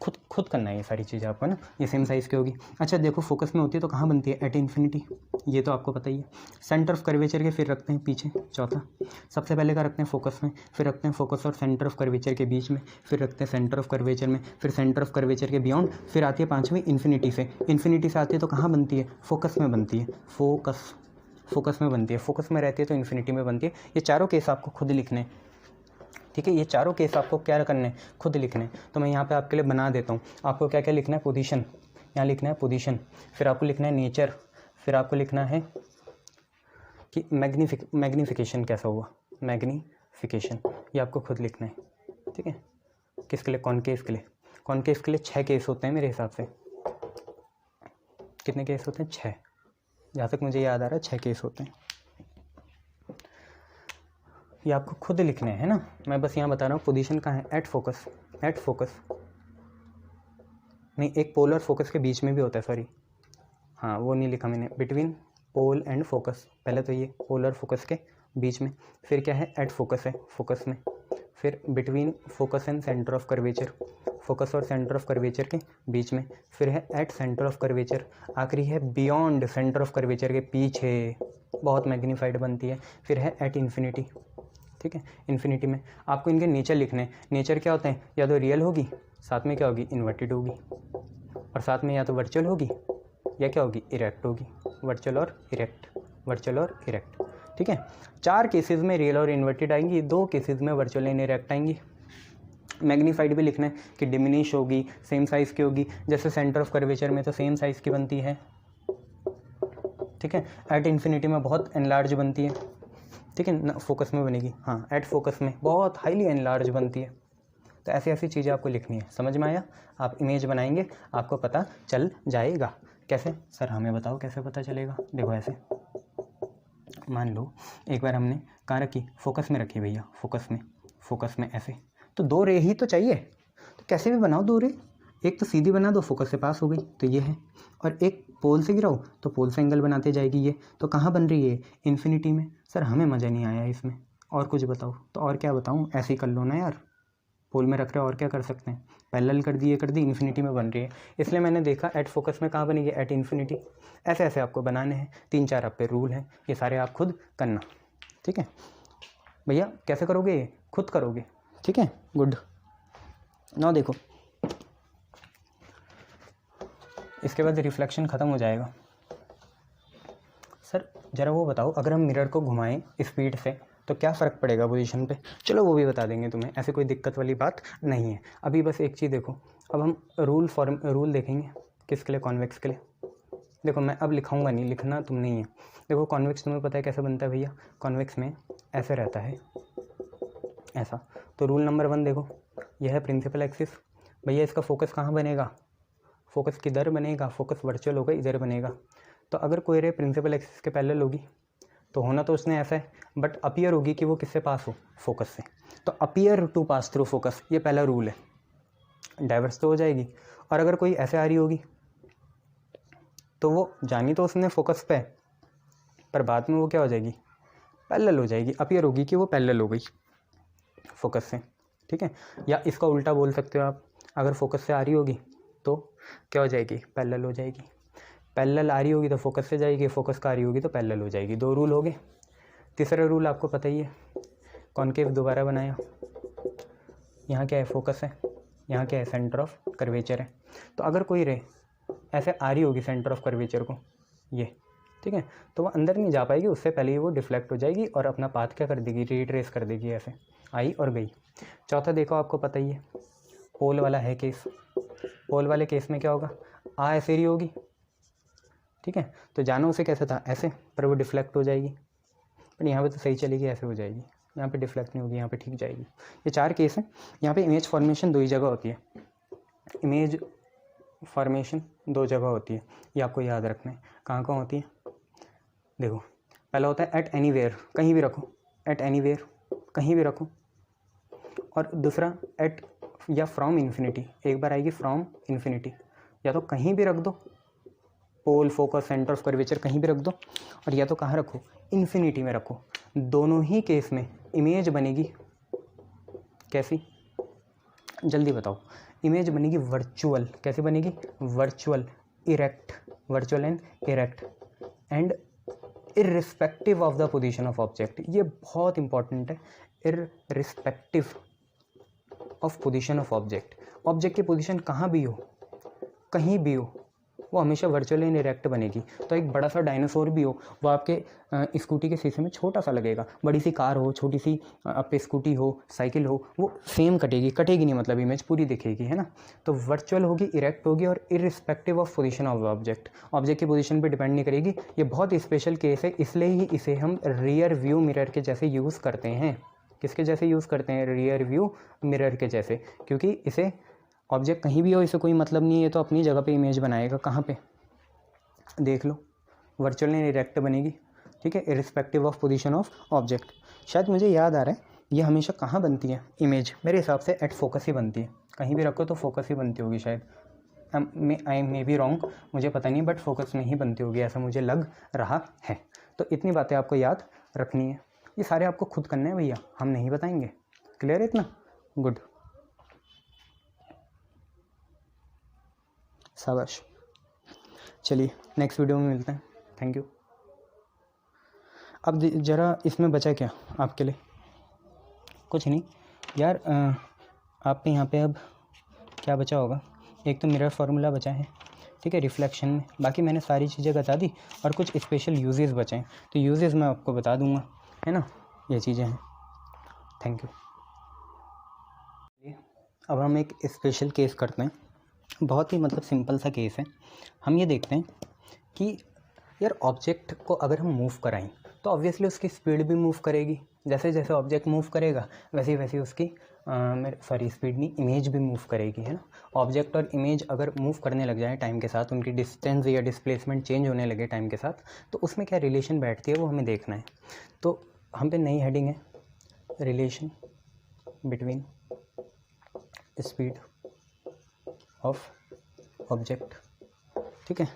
खुद करना है ये सारी चीज़ आपको ना। ये सेम साइज़ की होगी। अच्छा देखो फोकस में होती है तो कहाँ बनती है, एट इन्फिनिटी, ये तो आपको पता ही है। सेंटर ऑफ कर्वेचर के फिर रखते हैं पीछे, चौथा। सबसे पहले का रखते हैं फोकस में, फिर रखते हैं फोकस और सेंटर ऑफ कर्वेचर के बीच में, फिर रखते हैं सेंटर ऑफ कर्वेचर में, फिर सेंटर ऑफ कर्वेचर के बियॉन्ड, फिर आती है पाँचवीं इन्फिनिटी से। इन्फिनिटी से आती है तो कहाँ बनती है, फोकस में बनती है, फोकस में बनती है, फोकस में रहती है तो इन्फिनिटी में बनती है। ये चारों केस आपको खुद लिखने, ठीक है, ये चारों केस आपको क्या करने, खुद लिखने। तो मैं यहाँ पे आपके लिए बना देता हूँ। आपको क्या क्या लिखना है, पोजीशन, यहाँ लिखना है पोजीशन, फिर आपको लिखना है नेचर, फिर आपको लिखना है कि मैग्नीफिकेशन कैसा हुआ, मैग्नीफिकेशन, ये आपको खुद लिखना है, ठीक है। किसके लिए, कॉनकेव के लिए। कॉनकेव के लिए 6 केस होते हैं मेरे हिसाब से। कितने केस होते हैं, 6, जहाँ तक मुझे याद आ रहा है 6 केस होते हैं। ये आपको खुद लिखने हैं ना, मैं बस यहाँ बता रहा हूँ। पोजीशन कहाँ है, एट फोकस नहीं, एक पोल और फोकस के बीच में भी होता है, सॉरी, हाँ वो नहीं लिखा मैंने, बिटवीन पोल एंड फोकस। पहले तो ये पोल और फोकस के बीच में, फिर क्या है, एट फोकस है, फोकस में, फिर between focus and centre of curvature, focus और सेंटर ऑफ कर्वेचर के बीच में, फिर है एट सेंटर ऑफ कर्वेचर, आखिरी है बियॉन्ड सेंटर ऑफ कर्वेचर के पीछे, बहुत मैग्नीफाइड बनती है, फिर है एट इन्फिनिटी, ठीक है। इन्फिनिटी में आपको इनके नेचर लिखने, नेचर क्या होते हैं, या तो रियल होगी, साथ में क्या होगी, इन्वर्टेड होगी, और साथ में या तो वर्चुअल होगी या क्या होगी, इरेक्ट होगी, वर्चुअल और इरेक्ट, ठीक है। 4 केसेस में रियल और इन्वर्टेड आएंगी, 2 केसेस में वर्चुअल एंड इरेक्ट आएंगी। मैग्नीफाइड भी लिखना है कि डिमिनिश होगी, सेम साइज़ की होगी, जैसे सेंटर ऑफ कर्वेचर में तो सेम साइज़ की बनती है, ठीक है। एट इन्फिनिटी में बहुत एनलार्ज बनती है, ठीक है ना, फोकस में बनेगी, हाँ एट फोकस में बहुत हाईली एनलार्ज बनती है। तो ऐसी ऐसी चीज़ें आपको लिखनी है, समझ में आया। आप इमेज बनाएंगे, आपको पता चल जाएगा। कैसे सर, हमें बताओ कैसे पता चलेगा। देखो ऐसे मान लो एक बार हमने कहाँ रखी, फोकस में रखी भैया, फोकस में ऐसे, तो 2 रे ही तो चाहिए, तो कैसे भी बनाओ 2 रे, एक तो सीधी बना दो, फोकस से पास हो गई तो ये है, और एक पोल से गिराओ तो पोल से एंगल बनाते जाएगी ये, तो कहाँ बन रही है, इन्फिनिटी में। सर हमें मज़ा नहीं आया इसमें, और कुछ बताओ। तो और क्या बताऊँ, ऐसे ही कर लो ना यार, पोल में रख रहे हो और क्या कर सकते हैं, पैरेलल कर दी, इन्फिनिटी में बन रही है, इसलिए मैंने देखा एट फोकस में कहाँ बनेगी, एट इन्फिनिटी। ऐसे ऐसे आपको बनाने हैं, 3-4 आप पे रूल हैं, ये सारे आप खुद करना, ठीक है भैया। कैसे करोगे, ये खुद करोगे, ठीक है, गुड। ना देखो इसके बाद रिफ्लेक्शन ख़त्म हो जाएगा। सर ज़रा वो बताओ, अगर हम मिरर को घुमाएं स्पीड से तो क्या फ़र्क पड़ेगा पोजीशन पे। चलो वो भी बता देंगे तुम्हें, ऐसे कोई दिक्कत वाली बात नहीं है। अभी बस एक चीज़ देखो, अब हम रूल देखेंगे किसके लिए, कॉन्वेक्स के लिए। देखो मैं अब लिखाऊंगा नहीं, लिखना तुम नहीं है। देखो कॉन्वेक्स तुम्हें पता है कैसे बनता है भैया, कॉन्वेक्स में ऐसे रहता है, ऐसा। तो रूल नंबर 1 देखो, यह है प्रिंसिपल एक्सिस भैया, इसका फोकस कहाँ बनेगा, फोकस किधर बनेगा, फोकस वर्चुअल होगा, इधर बनेगा। तो अगर कोई रे प्रिंसिपल एक्सिस के पैरेलल होगी तो होना तो उसने ऐसा है, बट अपीयर होगी कि वो किससे पास हो, फोकस से। तो appear to pass through focus, ये पहला रूल है, डाइवर्स तो हो जाएगी। और अगर कोई ऐसे आ रही होगी तो वो जानी तो उसने फोकस पे, पर बाद में वो क्या हो जाएगी, पैरेलल हो जाएगी, अपीयर होगी कि वो पैरेलल हो गई फोकस से, ठीक है। या इसका उल्टा बोल सकते हो आप, अगर फोकस से आ रही होगी तो क्या हो जाएगी, पैरेलल हो जाएगी। पैरेलल आ रही होगी तो फोकस से जाएगी, फोकस का आ रही होगी तो पैरेलल हो जाएगी। 2 रूल हो गए। तीसरा रूल आपको पता ही है, कॉन्केव दोबारा बनाया, यहाँ क्या है, फोकस है, यहाँ क्या है, सेंटर ऑफ कर्वेचर है। तो अगर कोई रे ऐसे आ रही होगी सेंटर ऑफ कर्वेचर को, ये, ठीक है, तो वो अंदर नहीं जा पाएगी, उससे पहले ही वो डिफ्लेक्ट हो जाएगी और अपना पाथ क्या कर देगी, रिट्रेस कर देगी, ऐसे आई और गई। चौथा देखो, आपको पता ही है, पोल वाला है केस। पोल वाले केस में क्या होगा, आ ऐसे रही होगी, ठीक है, तो जाना उसे कैसे था, ऐसे, पर वो डिफ्लेक्ट हो जाएगी। पर यहाँ पे तो सही चलेगी, ऐसे हो जाएगी, यहाँ पे डिफ्लेक्ट नहीं होगी, यहाँ पे ठीक जाएगी। ये 4 केस हैं। यहाँ पे इमेज फॉर्मेशन 2 ही जगह होती है, इमेज फॉर्मेशन 2 जगह होती है, ये आपको याद रखना है। कहाँ कहाँ होती है, देखो पहला होता है एट एनीवेयर, कहीं भी रखो, एट एनीवेयर, कहीं भी रखो, और दूसरा एट या फ्रॉम इन्फिनिटी, एक बार आएगी फ्रॉम इन्फिनिटी, या तो कहीं भी रख दो, पोल, फोकस, सेंटर ऑफ कर्वेचर कहीं भी रख दो, और या तो कहाँ रखो, इन्फिनिटी में रखो। दोनों ही केस में इमेज बनेगी कैसी, जल्दी बताओ। इमेज बनेगी वर्चुअल, कैसे बनेगी, virtual, erect, virtual and erect, and irrespective of the position of object. ये बहुत इंपॉर्टेंट है, irrespective of position of object. Object की पोजीशन कहाँ भी हो, कहीं भी हो, वो हमेशा वर्चुअल एंड इरेक्ट बनेगी। तो एक बड़ा सा डायनासोर भी हो, वो आपके स्कूटी के शीशे में छोटा सा लगेगा, बड़ी सी कार हो, छोटी सी आप पे स्कूटी हो, साइकिल हो, वो सेम कटेगी नहीं, मतलब इमेज पूरी दिखेगी, है ना। तो वर्चुअल होगी, इरेक्ट होगी, और irrespective of position of object, object की पोजीशन पे डिपेंड नहीं करेगी। ये बहुत स्पेशल केस है, इसलिए ही इसे हम रियर व्यू मिरर के जैसे यूज़ करते हैं। किसके जैसे यूज़ करते हैं, रियर व्यू मिरर के जैसे, क्योंकि इसे ऑब्जेक्ट कहीं भी हो, इसे कोई मतलब नहीं है, तो अपनी जगह पे इमेज बनाएगा। कहाँ पे, देख लो, वर्चुअल एंड इरेक्ट बनेगी, ठीक है, irrespective of position of object. शायद मुझे याद आ रहा है, ये हमेशा कहाँ बनती है इमेज, मेरे हिसाब से एट फोकस ही बनती है, कहीं भी रखो तो फोकस ही बनती होगी शायद, आई मे बी रॉन्ग, मुझे पता नहीं, बट फोकस में ही बनती होगी, ऐसा मुझे लग रहा है। तो इतनी बातें आपको याद रखनी है, ये सारे आपको खुद करने हैं भैया, हम नहीं बताएंगे। क्लियर है इतना, गुड, शाबाश। चलिए नेक्स्ट वीडियो में मिलते हैं, थैंक यू। अब ज़रा इसमें बचा क्या आपके लिए, कुछ नहीं यार, आप पे यहाँ पे अब क्या बचा होगा, एक तो मिरर फार्मूला बचा है, ठीक है, रिफ्लेक्शन में, बाकी मैंने सारी चीज़ें बता दी, और कुछ स्पेशल यूजेस बचे हैं, तो यूजेस मैं आपको बता दूंगा, है ना, ये चीज़ें हैं। Thank you. अब हम एक स्पेशल केस करते हैं, बहुत ही मतलब सिंपल सा केस है। हम ये देखते हैं कि यार ऑब्जेक्ट को अगर हम मूव कराएं तो ऑब्वियसली उसकी स्पीड भी मूव करेगी, जैसे जैसे ऑब्जेक्ट मूव करेगा वैसे वैसे उसकी स्पीड नहीं, इमेज भी मूव करेगी, है ना। ऑब्जेक्ट और इमेज अगर मूव करने लग जाए टाइम के साथ, उनकी डिस्टेंस या डिस्प्लेसमेंट चेंज होने लगे टाइम के साथ, तो उसमें क्या रिलेशन बैठती है वो हमें देखना है। तो हम पे नई हेडिंग है, relation between speed of object, ठीक है।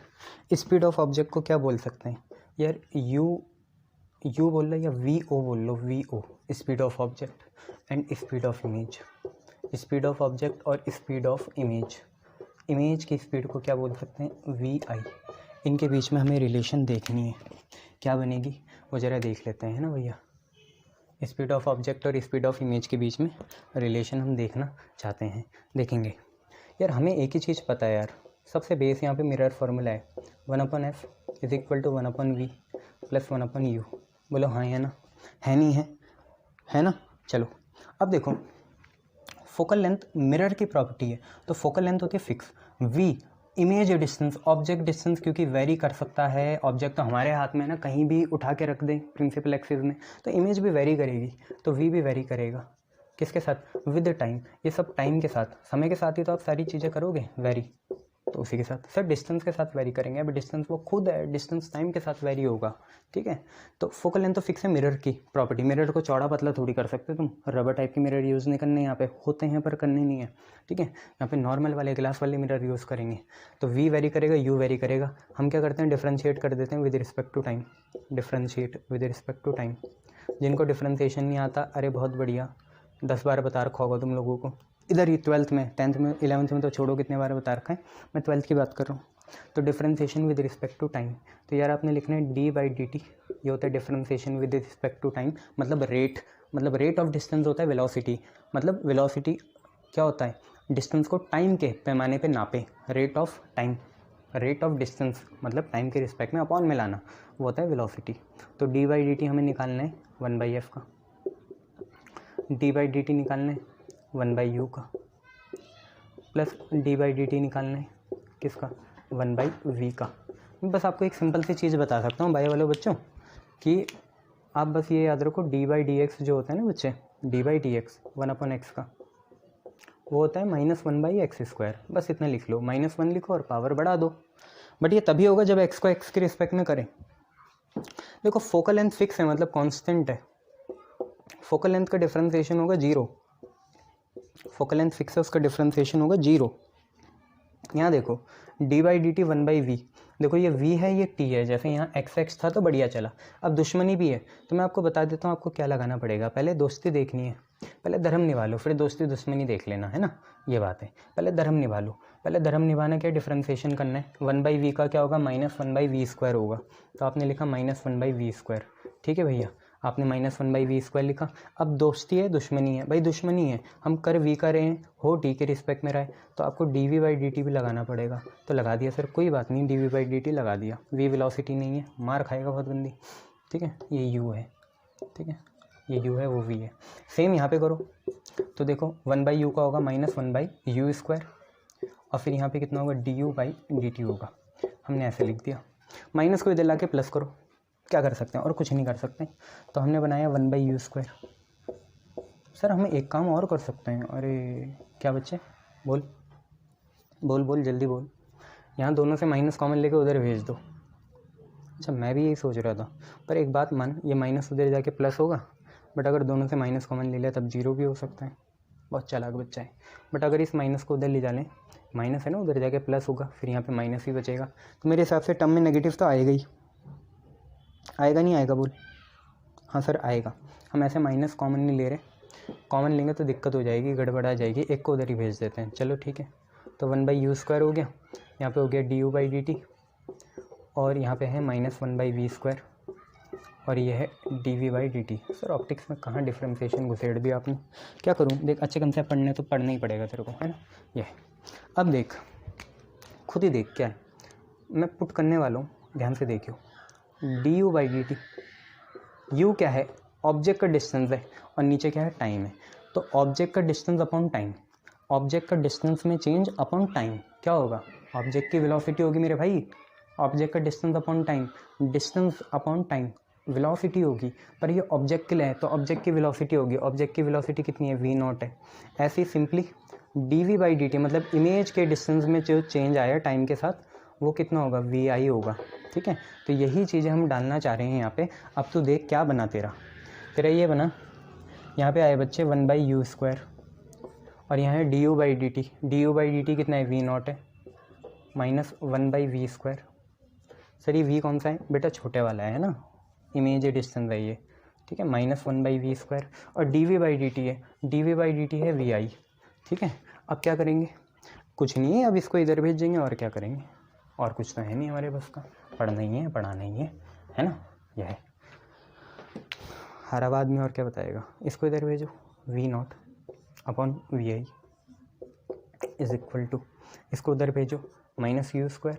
स्पीड ऑफ ऑब्जेक्ट को क्या बोल सकते हैं यार, यू बोल लो या वी ओ बोल लो, V O, speed of object, and speed of image, speed of object और स्पीड ऑफ इमेज, इमेज की स्पीड को क्या बोल सकते हैं, वी आई। इनके बीच में हमें रिलेशन देखनी है, क्या बनेगी वो ज़रा देख लेते हैं, है ना भैया। स्पीड ऑफ ऑब्जेक्ट और स्पीड ऑफ इमेज के बीच में रिलेशन हम देखना चाहते हैं, देखेंगे। यार हमें एक ही चीज़ पता है यार, सबसे बेस यहाँ पे मिरर फार्मूला है, 1/f is equal to 1/v plus 1/u। बोलो हाँ या ना, है नहीं है, है ना। चलो अब देखो, फोकल लेंथ मिरर की प्रॉपर्टी है, तो फोकल लेंथ होती है fix, v image distance, object distance क्योंकि वेरी कर सकता है, ऑब्जेक्ट तो हमारे हाथ में ना, कहीं भी उठा के रख दें प्रिंसिपल एक्सिस में, तो इमेज भी वेरी करेगी, तो v भी वेरी करेगा, किसके साथ, विद टाइम। ये सब टाइम के साथ, समय के साथ ही तो आप सारी चीज़ें करोगे वेरी, तो उसी के साथ सर डिस्टेंस के साथ वेरी करेंगे। अभी डिस्टेंस वो खुद है, डिस्टेंस टाइम के साथ वेरी होगा, ठीक है। तो फोकल लेंथ तो फिक्स है, मिरर की प्रॉपर्टी, मिरर को चौड़ा पतला थोड़ी कर सकते हो तुम, रबर टाइप के मिरर यूज़ नहीं करने, यहाँ पे होते हैं पर करने नहीं है, ठीक है। यहाँ पे नॉर्मल वाले ग्लास वाले मिरर यूज़ करेंगे, तो वी वेरी करेगा, यू वेरी करेगा। हम क्या करते हैं, डिफ्रेंशिएट कर देते हैं with respect to time, differentiate with respect to time. जिनको डिफ्रेंशिएशन नहीं आता, अरे बहुत बढ़िया, 10 बार बता रखा होगा तुम लोगों को, इधर ही 12th में, 10th में, 11th में तो छोड़ो कितने बार बता रखा है, मैं 12th की बात कर रहा हूँ। तो differentiation with respect to time, तो यार आपने लिखना है d/dt, ये होता है differentiation with respect to time, मतलब रेट ऑफ डिस्टेंस होता है वेलोसिटी, मतलब वेलोसिटी क्या होता है, डिस्टेंस को टाइम के पैमाने पे नापे, rate of time, rate of distance मतलब टाइम के रिस्पेक्ट में अपॉन में लाना, वो होता है वेलोसिटी। तो d/dt हमें निकालना है 1/f का, d/dt निकालना है 1/u का, प्लस d/dt निकालना है किसका, 1/v का। बस आपको एक सिंपल सी चीज़ बता सकता हूँ बायो वाले बच्चों, कि आप बस ये याद रखो, d/dx जो होता है ना बच्चे, d/dx 1/x का, वो होता है -1/x², बस इतना लिख लो, -1 लिखो और पावर बढ़ा दो। बट ये तभी होगा जब x को x के रिस्पेक्ट में करें। देखो फोकल लेंथ फिक्स है, मतलब कांस्टेंट है, फोकल लेंथ का डिफ्रेंसिएशन होगा 0, फोकल लेंथ फिक्स है उसका डिफ्रेंसिएशन होगा 0। यहाँ देखो D by D T 1/v, देखो ये v है ये t है, जैसे यहाँ x था तो बढ़िया चला। अब दुश्मनी भी है तो मैं आपको बता देता हूँ आपको क्या लगाना पड़ेगा। पहले दोस्ती देखनी है, पहले धर्म निभा लो, फिर दोस्ती दुश्मनी देख लेना, है ना, ये बात है। पहले धर्म निभा लो, पहले धर्म निभाना क्या, डिफ्रेंसिएशन करना है। 1/v का क्या होगा, -1/v² होगा, तो आपने लिखा -1/v²। ठीक है भैया, आपने -1/v² लिखा। अब दोस्ती है दुश्मनी है, भाई दुश्मनी है, हम कर v का रहे हैं, हो t के रिस्पेक्ट में रहा है, तो आपको dv/dt भी लगाना पड़ेगा। तो लगा दिया सर, कोई बात नहीं, dv/dt लगा दिया। v वेलोसिटी नहीं है, मार खाएगा बहुत गंदी। ठीक है, ये u है, ठीक है, ये u है, वो v है। सेम यहाँ पे करो तो देखो 1/u का होगा -1/u², और फिर यहाँ पे कितना होगा, du/dt होगा। हमने ऐसे लिख दिया, माइनस को इधर ला के प्लस करो, क्या कर सकते हैं, और कुछ नहीं कर सकते। तो हमने बनाया 1/u²। सर हम एक काम और कर सकते हैं, अरे क्या बच्चे, बोल बोल बोल जल्दी बोल। यहाँ दोनों से माइनस कॉमन लेके उधर भेज दो। अच्छा मैं भी यही सोच रहा था, पर एक बात मान, ये माइनस उधर जाके प्लस होगा, बट अगर दोनों से माइनस कॉमन ले लिया तब 0 भी हो सकता है। बहुत चालाक बच्चा है। बट अगर इस माइनस को उधर ले जा लें, माइनस है ना, उधर जाके प्लस होगा, फिर यहाँ पे माइनस ही बचेगा, तो मेरे हिसाब से टर्म में नेगेटिव तो आएगा ही, आएगा नहीं आएगा बोल। हाँ सर आएगा। हम ऐसे माइनस कॉमन नहीं ले रहे, कॉमन लेंगे तो दिक्कत हो जाएगी, गड़बड़ आ जाएगी, एक को उधर ही भेज देते हैं। चलो ठीक है, तो 1/u² हो गया, यहाँ पे हो गया du/dt, और यहाँ पे है -1/v², और ये है dv/dt। सर ऑप्टिक्स में कहाँ डिफ्रेंसिएशन घुसेड़ दिया आपने, क्या करूँ, देख अच्छे कंसेप्ट पढ़ने तो पढ़ना ही पड़ेगा तेरे को, है ना। ये अब देख, खुद ही देख क्या है मैं पुट करने वाला हूँ, ध्यान से देखियो। du/dt, u क्या है, ऑब्जेक्ट का डिस्टेंस है, और नीचे क्या है, टाइम है। तो ऑब्जेक्ट का डिस्टेंस अपॉन टाइम, ऑब्जेक्ट का डिस्टेंस में चेंज अपॉन टाइम क्या होगा, ऑब्जेक्ट की वेलोसिटी होगी मेरे भाई। ऑब्जेक्ट का distance upon time, distance upon time velocity होगी, पर ये ऑब्जेक्ट के लिए है तो ऑब्जेक्ट की वेलोसिटी होगी। ऑब्जेक्ट की वेलोसिटी कितनी है, v0 है। ऐसे ही सिंपली dv/dt मतलब इमेज के डिस्टेंस में जो चेंज आया टाइम के साथ, वो कितना होगा, vi होगा। ठीक है, तो यही चीज़ें हम डालना चाह रहे हैं यहाँ पे। अब तू देख क्या बना, तेरा ये बना, यहाँ पे आए बच्चे 1/u², और यहाँ है du/dt, du/dt कितना है, v0 है, -1/v²। सर ये v कौन सा है बेटा, छोटे वाला है ना, इमेज डिस्टेंस है ये, ठीक है, -1/v², और dv/dt है, dv/dt है vi। ठीक है, अब क्या करेंगे, कुछ नहीं है, अब इसको इधर भेजेंगे, और क्या करेंगे, और कुछ तो है नहीं हमारे बस का, पढ़ना ही है, पढ़ाना ही है ना। यह है हर आबाद में, और क्या बताएगा, इसको इधर भेजो, v0 upon vi is equal to, इसको उधर भेजो -u², और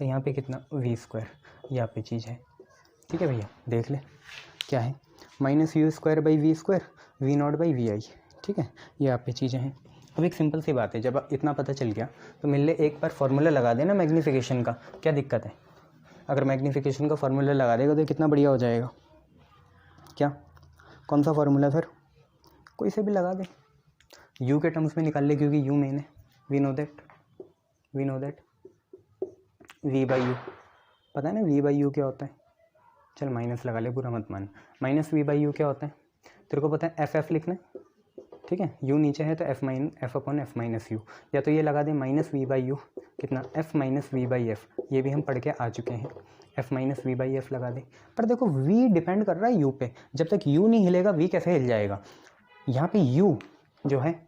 यहाँ पे कितना, v², यहाँ पे चीज़ है। ठीक है भैया, देख ले क्या है, -u²/v², v0/vi। ठीक है, ये यहाँ पे चीज़ें हैं। अब एक सिंपल सी बात है, जब इतना पता चल गया तो मिल ले एक बार फार्मूला लगा देना मैग्नीफिकेशन का, क्या दिक्कत है। अगर मैग्नीफिकेशन का फार्मूला लगा देगा तो कितना बढ़िया हो जाएगा। क्या, कौन सा फार्मूला सर, कोई से भी लगा दे, यू के टर्म्स में निकाल ले, क्योंकि यू मेन है। वी नो दैट v/u, पता है ना v/u क्या होता है, चल माइनस लगा ले, बुरा मत मान। -v/u क्या होता है, तेरे को पता है, f लिखना है। ठीक है, u नीचे है तो f/f-u, या तो ये लगा दे -v/u कितना, f-v/f, ये भी हम पढ़ के आ चुके हैं, f-v/f लगा दे। पर देखो v डिपेंड कर रहा है u पे, जब तक u नहीं हिलेगा v कैसे हिल जाएगा। यहाँ पे u जो है,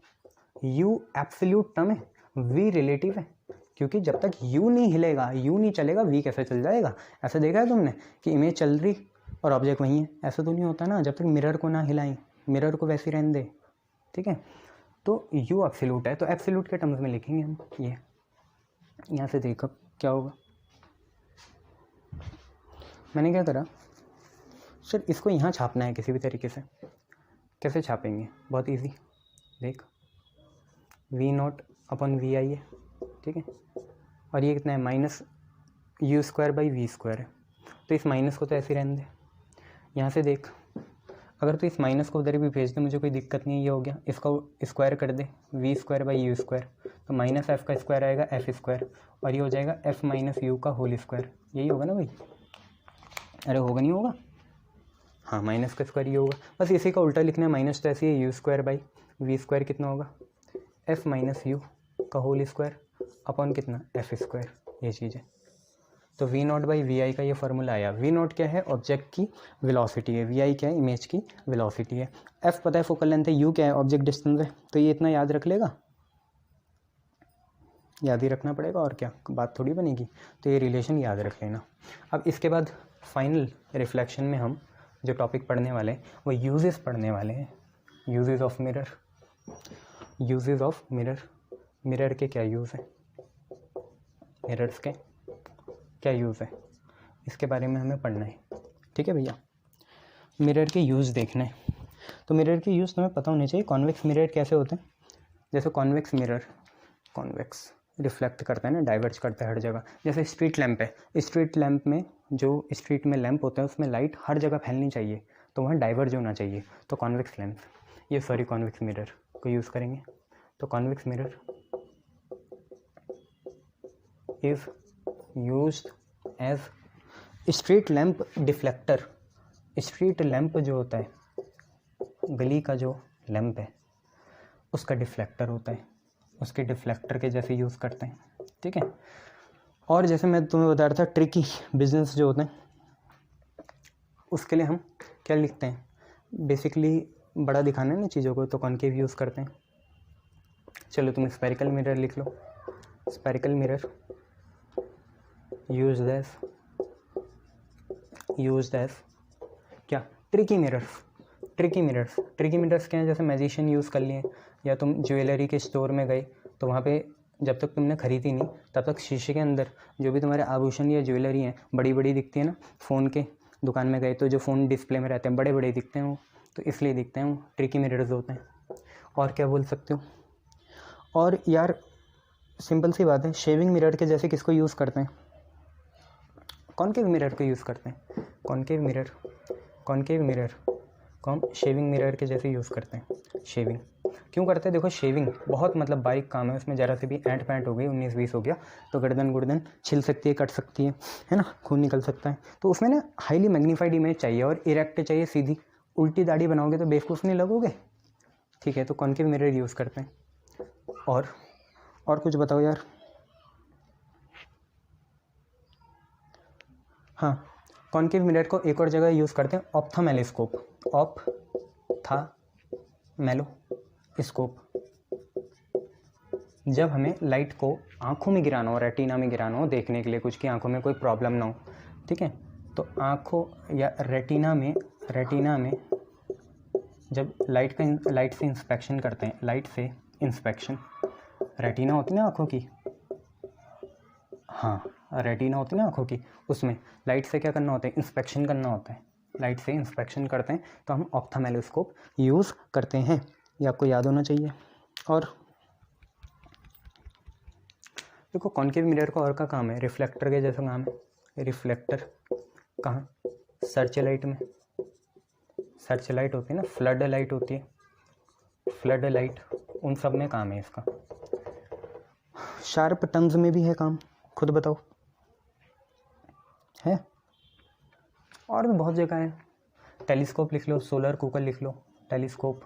u एब्सोल्यूट टर्म है, v रिलेटिव है, क्योंकि जब तक u नहीं हिलेगा, u नहीं चलेगा, v कैसे चल जाएगा। ऐसा देखा है तुमने कि इमेज चल रही और ऑब्जेक्ट वहीं है, ऐसा तो नहीं होता ना, जब तक मिरर को ना हिलाएं, मिरर को वैसे रहने दे। ठीक है, तो u एब्सोल्यूट है, तो एब्सोल्यूट के टर्म्स में लिखेंगे हम। ये यहाँ से देखो क्या होगा, मैंने क्या करा सर, इसको यहाँ छापना है किसी भी तरीके से, कैसे छापेंगे, बहुत इजी, देख v0 अपॉन vi है। ठीक है, और ये कितना है, -u²/v² है, तो इस माइनस को तो ऐसे रहने दे। यहाँ से देख, अगर तो इस माइनस को उधर भी भेज दे, मुझे कोई दिक्कत नहीं, ये हो गया, इसको स्क्वायर कर दे, v²/u², तो -f का स्क्वायर आएगा f², और ये हो जाएगा f-u का होल स्क्वायर। यही होगा ना भाई, अरे होगा नहीं होगा, हाँ माइनस का स्क्वायर ये होगा, बस इसी का उल्टा लिखना है, माइनस तो ऐसे ही U square by V square कितना होगा एफ माइनस यू का होल स्क्वायर अपॉन कितना एफ स्क्वायर, ये चीज़ है। तो V naught by V I का ये फार्मूला आया। वी नॉट क्या है ऑब्जेक्ट की वेलोसिटी है, वी आई क्या है इमेज की वेलोसिटी है, एफ पता है फोकल लेंथ है, यू क्या है ऑब्जेक्ट डिस्टेंस है। तो ये इतना याद रख लेगा, याद ही रखना पड़ेगा और क्या, बात थोड़ी बनेगी। तो ये रिलेशन याद रख लेना। अब इसके बाद फाइनल रिफ्लेक्शन में हम जो टॉपिक पढ़ने वाले हैं वो यूजेस पढ़ने वाले हैं। Uses of mirror, uses of mirror, mirror के क्या यूज़ है, मिरर्स के क्या यूज़ है, इसके बारे में हमें पढ़ना है। ठीक है भैया, मिरर के यूज़ देखना है। तो मिरर के यूज़ तुम्हें पता होने चाहिए। कॉन्वेक्स मिरर कैसे होते हैं, जैसे कॉन्वेक्स मिरर, कॉन्वेक्स रिफ्लेक्ट करता है ना, डाइवर्ज करता है हर जगह। जैसे स्ट्रीट लैंप है, स्ट्रीट लैंप में जो स्ट्रीट में लैंप होता है उसमें लाइट हर जगह फैलनी चाहिए, तो वहाँ डाइवर्ज होना चाहिए। तो कॉन्वेक्स लेंस, ये सॉरी कॉन्वेक्स मिरर को यूज़ करेंगे। तो convex mirror is used as street lamp deflector. Street lamp जो होता है, गली का जो लैंप है उसका डिफ्लेक्टर होता है, उसके डिफ्लेक्टर के जैसे यूज़ करते हैं। ठीक है, और जैसे मैं तुम्हें बता रहा था ट्रिकी बिजनेस जो होते हैं उसके लिए हम क्या लिखते हैं, बेसिकली बड़ा दिखाना है ना चीज़ों को, तो कॉनकेव यूज़ करते हैं। चलो तुम स्पेरिकल मिरर लिख लो। स्पेरिकल मिरर यूज्ड एज क्या, ट्रिकी मिरर्स। ट्रिकी मिरर्स क्या है, जैसे मैजिशियन यूज़ कर लिए, या तुम ज्वेलरी के स्टोर में गए तो वहाँ पे जब तक तुमने खरीदी नहीं तब तक शीशे के अंदर जो भी तुम्हारे आभूषण या ज्वेलरी हैं बड़ी बड़ी दिखती है ना। फ़ोन के दुकान में गए तो जो फ़ोन डिस्प्ले में रहते हैं बड़े बड़े दिखते हैं वो, तो इसलिए दिखते हैं वो, ट्रिकी मिरर्स होते हैं। और क्या बोल सकते हो, और यार सिंपल सी बात है, शेविंग मिरर के जैसे किसको यूज़ करते हैं, कॉनकेव मिरर को यूज़ करते हैं। कॉनकेव मिरर को हम शेविंग मिरर के जैसे यूज़ करते हैं। शेविंग क्यों करते हैं, देखो शेविंग बहुत मतलब बारीक काम है, उसमें ज़रा सी भी ऐंठ पैंट हो गई, 19-20 हो गया तो गर्दन गुर्दन छिल सकती है, कट सकती है ना, खून निकल सकता है। तो उसमें ना हाईली मैग्नीफाइड इमेज चाहिए और इरेक्ट चाहिए, सीधी। उल्टी दाढ़ी बनाओगे तो बेवकूफ़ नहीं लगोगे। ठीक है, तो कॉनकेव मिरर यूज़ करते हैं। और कुछ बताओ यार। हाँ, कॉनकेव मिरर को एक और जगह यूज़ करते हैं, ऑप्थामेलोस्कोप। ऑप्थामेलोस्कोप, जब हमें लाइट को आँखों में गिराना हो, रेटिना में गिराना हो, देखने के लिए कुछ की आँखों में कोई प्रॉब्लम ना हो। ठीक है, तो आँखों या रेटिना में जब लाइट से इंस्पेक्शन करते हैं, लाइट से इंस्पेक्शन, रेटिना होती है ना आँखों की, हाँ रेटिना होती है ना आँखों की, उसमें लाइट से क्या करना होता है, इंस्पेक्शन करना होता है। लाइट से इंस्पेक्शन करते हैं तो हम ऑप्थामेलोस्कोप यूज़ करते हैं, ये आपको याद होना चाहिए। और देखो कॉनकेव मिरर का और का काम है, रिफ्लेक्टर के जैसा काम है। रिफ्लेक्टर कहाँ, सर्च लाइट में, सर्च लाइट होती है ना, फ्लड लाइट होती है, फ्लड लाइट, उन सब में काम है इसका। शार्प टन्स में भी है काम, खुद बताओ है, और भी बहुत जगह है। टेलीस्कोप लिख लो, सोलर कुकर लिख लो, टेलीस्कोप,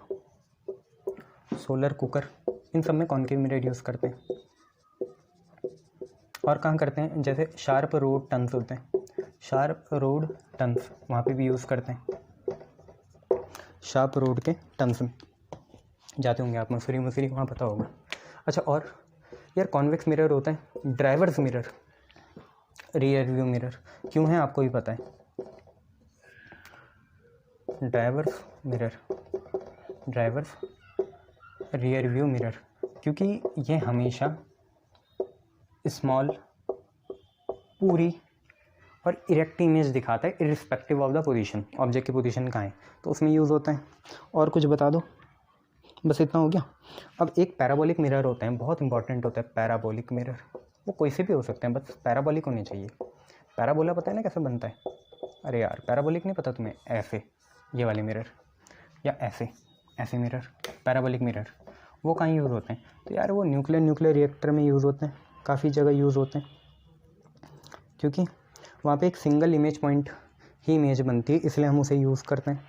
सोलर कुकर, इन सब में कॉनकेव मिरर यूज़ करते हैं। और कहाँ करते हैं, जैसे शार्प रोड टन्स होते हैं, शार्प रोड टन्स, वहाँ पे भी यूज़ करते हैं। शार्प रोड के टन्स में जाते होंगे आप, मसूरी वहाँ पता होगा। अच्छा, और यार कॉन्वेक्स मिरर होता है, drivers mirror, rear view mirror, क्यों है आपको भी पता है। ड्राइवर्स रियर व्यू मिरर, क्योंकि ये हमेशा स्मॉल, पूरी और इरेक्ट इमेज दिखाता है irrespective of the position, object की पोजीशन कहाँ है, तो उसमें यूज़ होता है। और कुछ बता दो, बस इतना हो गया। अब एक पैराबोलिक मिरर होते हैं, बहुत इंपॉर्टेंट होता है पैराबोलिक मिरर, वो कोई से भी हो सकते हैं, बस पैराबोलिक होने चाहिए। पैराबोला पता है ना कैसे बनता है, अरे यार पैराबोलिक नहीं पता तुम्हें, ऐसे ये वाले मिरर या ऐसे मिरर, पैराबोलिक मिरर, वो कहाँ यूज़ होते हैं, तो यार वो न्यूक्लियर रिएक्टर में यूज़ होते हैं, काफ़ी जगह यूज़ होते हैं, क्योंकि वहाँ पे एक सिंगल इमेज पॉइंट ही इमेज बनती है, इसलिए हम उसे यूज़ करते हैं।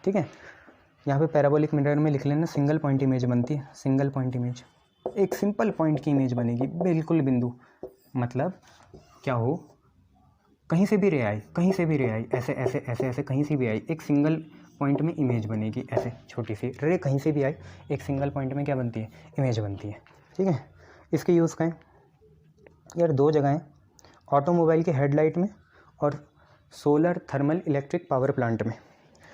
ठीक है, यहाँ पे पैराबोलिक मिरर में लिख लेना सिंगल पॉइंट इमेज बनती है, सिंगल पॉइंट इमेज, एक सिंपल पॉइंट की इमेज बनेगी, बिल्कुल बिंदु, मतलब क्या हो, कहीं से भी रे आई, कहीं से भी रे आई, ऐसे ऐसे ऐसे ऐसे कहीं से भी आई, एक सिंगल पॉइंट में इमेज बनेगी, ऐसे छोटी सी रे कहीं से भी आई, एक सिंगल पॉइंट में क्या बनती है, इमेज बनती है। ठीक है, इसके यूज़ का है यार दो जगह हैं, ऑटोमोबाइल के हेडलाइट में और solar thermal electric power plant में।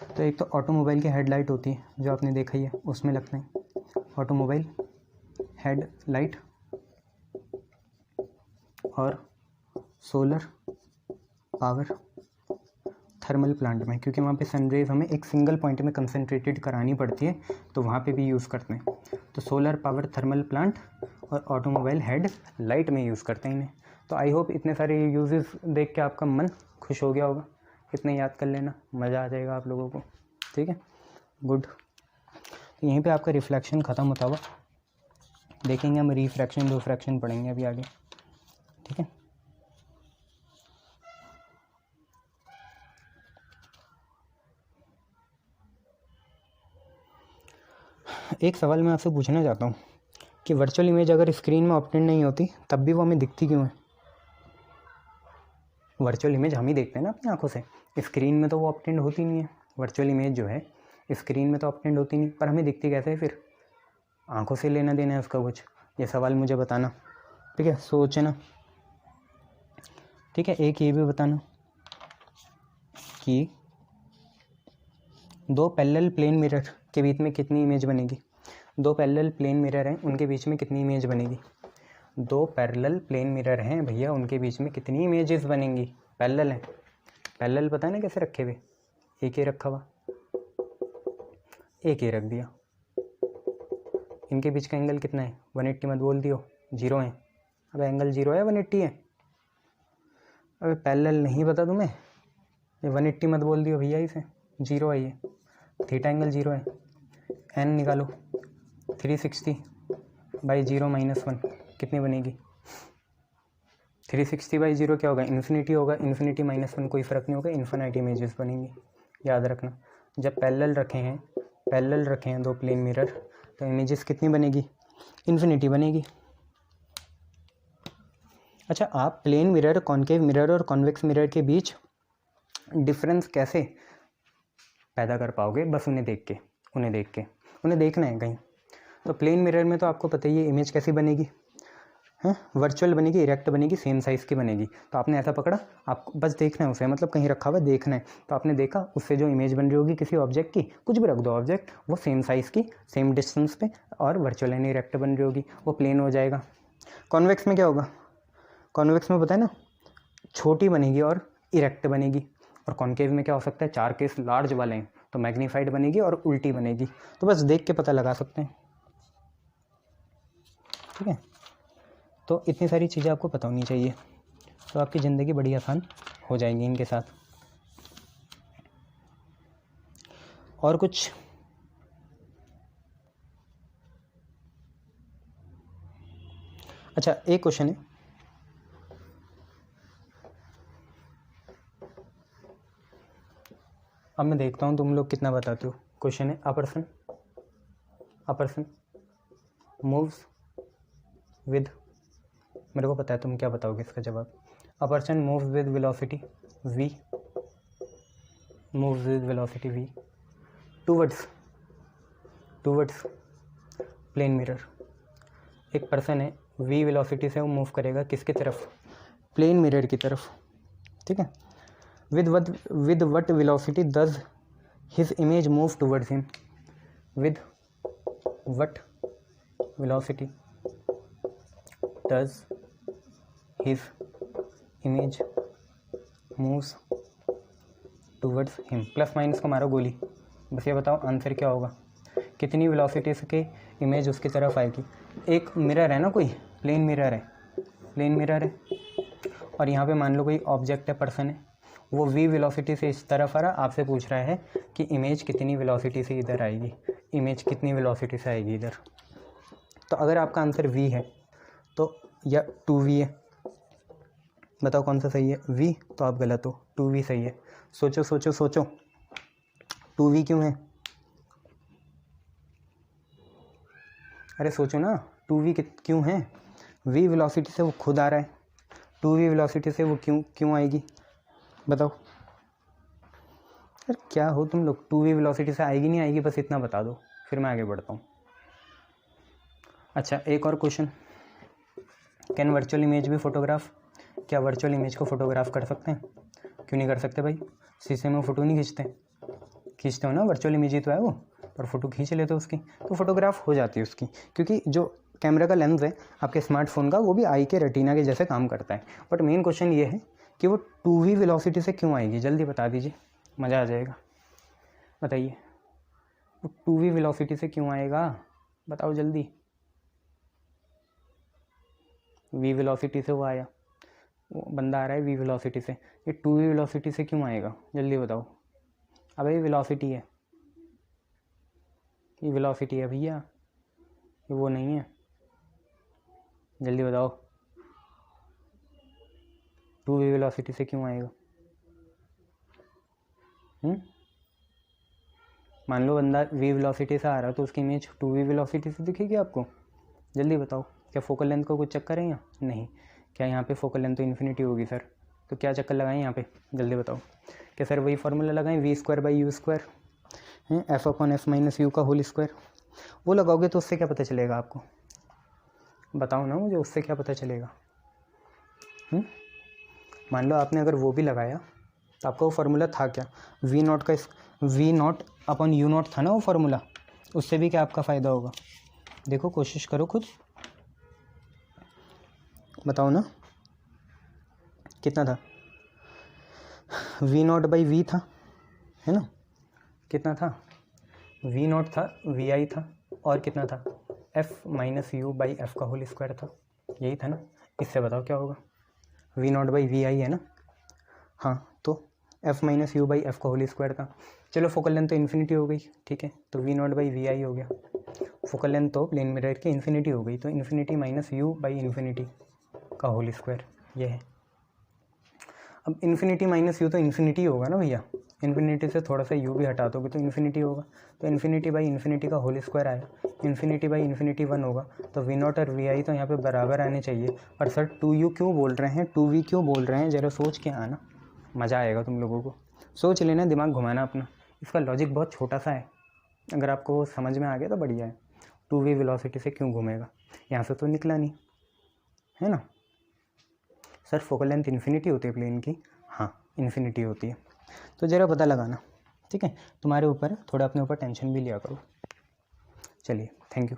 तो एक तो ऑटोमोबाइल की हेडलाइट होती है जो आपने देखा ही है, उसमें लगते हैं ऑटोमोबाइल हेडलाइट, और सोलर पावर थर्मल प्लांट में, क्योंकि वहाँ पे सनरेज हमें एक सिंगल पॉइंट में कंसंट्रेटेड करानी पड़ती है, तो वहाँ पे भी यूज़ करते हैं। तो सोलर पावर थर्मल प्लांट और ऑटोमोबाइल हेड लाइट में यूज़ करते हैं इन्हें। तो आई होप इतने सारे यूजेस देख के आपका मन खुश हो गया होगा, इतने याद कर लेना, मज़ा आ जाएगा आप लोगों को। ठीक है, गुड। तो यहीं पे आपका रिफ्लेक्शन ख़त्म होता हुआ देखेंगे हम, रिफ्रैक्शन रिफ्रैक्शन पढ़ेंगे अभी आगे। ठीक है, एक सवाल मैं आपसे पूछना चाहता हूँ कि वर्चुअल इमेज अगर स्क्रीन में ऑब्टेंड नहीं होती तब भी वो हमें दिखती क्यों है? वर्चुअल इमेज हम ही देखते हैं ना अपनी आंखों से, स्क्रीन में तो वो ऑब्टेंड होती नहीं है। वर्चुअल इमेज जो है स्क्रीन में तो ऑब्टेंड होती नहीं, पर हमें दिखती कैसे है फिर? आंखों से लेना देना है उसका कुछ? ये सवाल मुझे बताना। ठीक है, सोचना। ठीक है, एक ये भी बताना कि दो पैरेलल प्लेन मिरर के बीच में कितनी इमेज बनेगी? दो पैरेलल प्लेन मिरर हैं, उनके बीच में कितनी इमेज बनेगी? दो पैरेलल प्लेन मिरर हैं भैया, उनके बीच में कितनी इमेजेस बनेंगी? पैरेलल हैं, पैरेलल पता है ना कैसे रखे हुए, एक ही रखा हुआ, एक ही रख दिया। इनके बीच का एंगल कितना है? 180 मत बोल दियो, 0 है। अब एंगल 0 है, 180 है? अबे पैरेलल नहीं पता तुम्हें? ये 180 मत बोल दियो भैया, इसे 0 है, ये थीटा एंगल 0 है। एन निकालो, 360 बाई 0 - 1 कितनी बनेगी? 360 बाई 0 क्या होगा? इन्फिनिटी होगा, इन्फिनिटी -1 कोई फ़र्क नहीं होगा, इन्फिनिट इमेजेस बनेंगी। याद रखना, जब पैरेलल रखे हैं दो प्लेन मिरर, तो इमेजेस कितनी बनेगी? इन्फिनिटी बनेगी। अच्छा, आप प्लेन मिरर, कॉन्केव मिरर और कॉन्वेक्स मिरर के बीच डिफरेंस कैसे पैदा कर पाओगे? बस उन्हें देखना है कहीं। तो प्लेन मिरर में तो आपको पता ही है इमेज कैसी बनेगी, हैं? वर्चुअल बनेगी, इरेक्ट बनेगी, सेम साइज़ की बनेगी। तो आपने ऐसा पकड़ा, आपको बस देखना है उसे, मतलब कहीं रखा हुआ देखना है, तो आपने देखा उससे जो इमेज बन रही होगी किसी ऑब्जेक्ट की, कुछ भी रख दो ऑब्जेक्ट, वो सेम साइज़ की, सेम डिस्टेंस पे, और वर्चुअल एंड इरेक्ट बन रही होगी, वो प्लेन हो जाएगा। कॉन्वेक्स में क्या होगा? कॉन्वेक्स में पता है ना, छोटी बनेगी और इरेक्ट बनेगी। और कॉन्केव में क्या हो सकता है? 4 केस लार्ज वाले हैं, तो मैग्नीफाइड बनेगी और उल्टी बनेगी। तो बस देख के पता लगा सकते हैं। ठीक है, तो इतनी सारी चीज़ें आपको पता होनी चाहिए, तो आपकी ज़िंदगी बड़ी आसान हो जाएगी इनके साथ। और कुछ? अच्छा, एक क्वेश्चन है, अब मैं देखता हूँ तुम लोग कितना बताते हो। क्वेश्चन है, अ पर्सन मूव्स विद, मेरे को पता है तुम क्या बताओगे इसका जवाब। A person moves with velocity v, moves with velocity v towards plane mirror. एक पर्सन है, v वेलोसिटी से वो मूव करेगा किसकी तरफ? प्लेन मिरर की तरफ। ठीक है, with what velocity does his image move towards him? With what velocity does his image moves towards him? Plus minus को मारो गोली, बस ये बताओ आंसर क्या होगा, कितनी वेलोसिटी से इमेज उसकी तरफ आएगी? एक मिरर है ना, कोई प्लेन मिरर है, और यहाँ पे मान लो कोई ऑब्जेक्ट है, पर्सन है, वो v वेलोसिटी से इस तरफ आ रहा, आपसे पूछ रहा है कि इमेज कितनी वेलोसिटी से इधर आएगी, इमेज कितनी वेलोसिटी से आएगी इधर। तो अगर आपका आंसर v है तो या 2v है, बताओ कौन सा सही है, v, तो आप गलत हो, 2v सही है। सोचो सोचो सोचो, 2v क्यों है? अरे सोचो ना, 2v क्यों है? v वेलोसिटी से वो खुद आ रहा है, 2v वेलोसिटी से वो क्यों आएगी बताओ। यार क्या हो तुम लोग, 2v वेलोसिटी से आएगी नहीं आएगी, बस इतना बता दो, फिर मैं आगे बढ़ता हूँ। अच्छा एक और क्वेश्चन, कैन वर्चुअल इमेज भी फोटोग्राफ, क्या वर्चुअल इमेज को फोटोग्राफ कर सकते हैं? क्यों नहीं कर सकते भाई, शीशे में फ़ोटो नहीं खींचते हो ना, वर्चुअल इमेज ही तो है वो, और फ़ोटो खींच लेते हो उसकी, तो फोटोग्राफ हो जाती है उसकी, क्योंकि जो कैमरा का लेंस है आपके स्मार्टफोन का वो भी आई के रेटिना के जैसे काम करता है। बट मेन क्वेश्चन ये है कि वो 2v वेलोसिटी से क्यों आएगी, जल्दी बता दीजिए, मज़ा आ जाएगा। बताइए वो 2v वेलोसिटी से क्यों आएगा, बताओ जल्दी। v वेलोसिटी से वो आया, वो बंदा आ रहा है v वेलोसिटी से, ये 2v वेलोसिटी से क्यों आएगा, जल्दी बताओ। अब ये वेलोसिटी है, ये वेलोसिटी है भैया, ये वो नहीं है, जल्दी बताओ 2v वेलोसिटी से क्यों आएगा। मान लो बंदा v वेलोसिटी से आ रहा है तो उसकी इमेज 2v वेलोसिटी से दिखेगी आपको, जल्दी बताओ। क्या फोकल लेंथ का कुछ चक्कर है या नहीं? क्या यहाँ पे फोकल लेंथ तो इन्फिनिटी होगी सर, तो क्या चक्कर लगाएं यहाँ पे, जल्दी बताओ। क्या सर वही फार्मूला लगाएं, v²/u² हैं, f/f - u का होल स्क्वायर, वो लगाओगे तो उससे क्या पता चलेगा आपको, बताओ ना मुझे, उससे क्या पता चलेगा। मान लो आपने अगर वो भी लगाया तो आपका वो फार्मूला था क्या, v0/u0 था ना वो फार्मूला, उससे भी क्या आपका फ़ायदा होगा, देखो कोशिश करो खुद बताओ ना, कितना था, v0/v था, है ना, कितना था, v0 था, vi था, और कितना था, f-u/f का होल स्क्वायर था, यही था ना। इससे बताओ क्या होगा, v0/vi है ना, हाँ, तो f-u/f का होल स्क्वायर था। चलो फोकल लेंथ तो इन्फिनिटी हो गई, ठीक है, तो v0/vi हो गया, फोकल लेंथ तो प्लेन मिरर की इन्फिनिटी हो गई, तो इन्फिनिटी माइनस u/इन्फिनिटी का होल स्क्वायर, ये है। अब इन्फिनिटी माइनस यू तो इन्फिनिटी होगा ना भैया, इन्फिनिटी से थोड़ा सा यू भी हटा दोगे तो इन्फिनिटी होगा, तो इन्फिनिटी/इन्फिनिटी का होल स्क्वायर आया, इन्फिनिटी/इन्फिनिटी 1 होगा, तो v0 और vi तो यहाँ पे बराबर आने चाहिए। और सर 2u क्यों बोल रहे हैं, 2v क्यों बोल रहे हैं, ज़रा सोच के आना, मज़ा आएगा तुम लोगों को, सोच लेना, दिमाग घुमाना अपना, इसका लॉजिक बहुत छोटा सा है, अगर आपको वो समझ में आ गया तो बढ़िया है। 2v वेलोसिटी से क्यों घूमेगा, यहाँ से तो निकला नहीं, है ना। सर फोकल लेंथ इन्फिनिटी होती है प्लेन की, हाँ इन्फिनिटी होती है, तो ज़रा पता लगाना, ठीक है, तुम्हारे ऊपर थोड़ा अपने ऊपर टेंशन भी लिया करो। चलिए थैंक यू।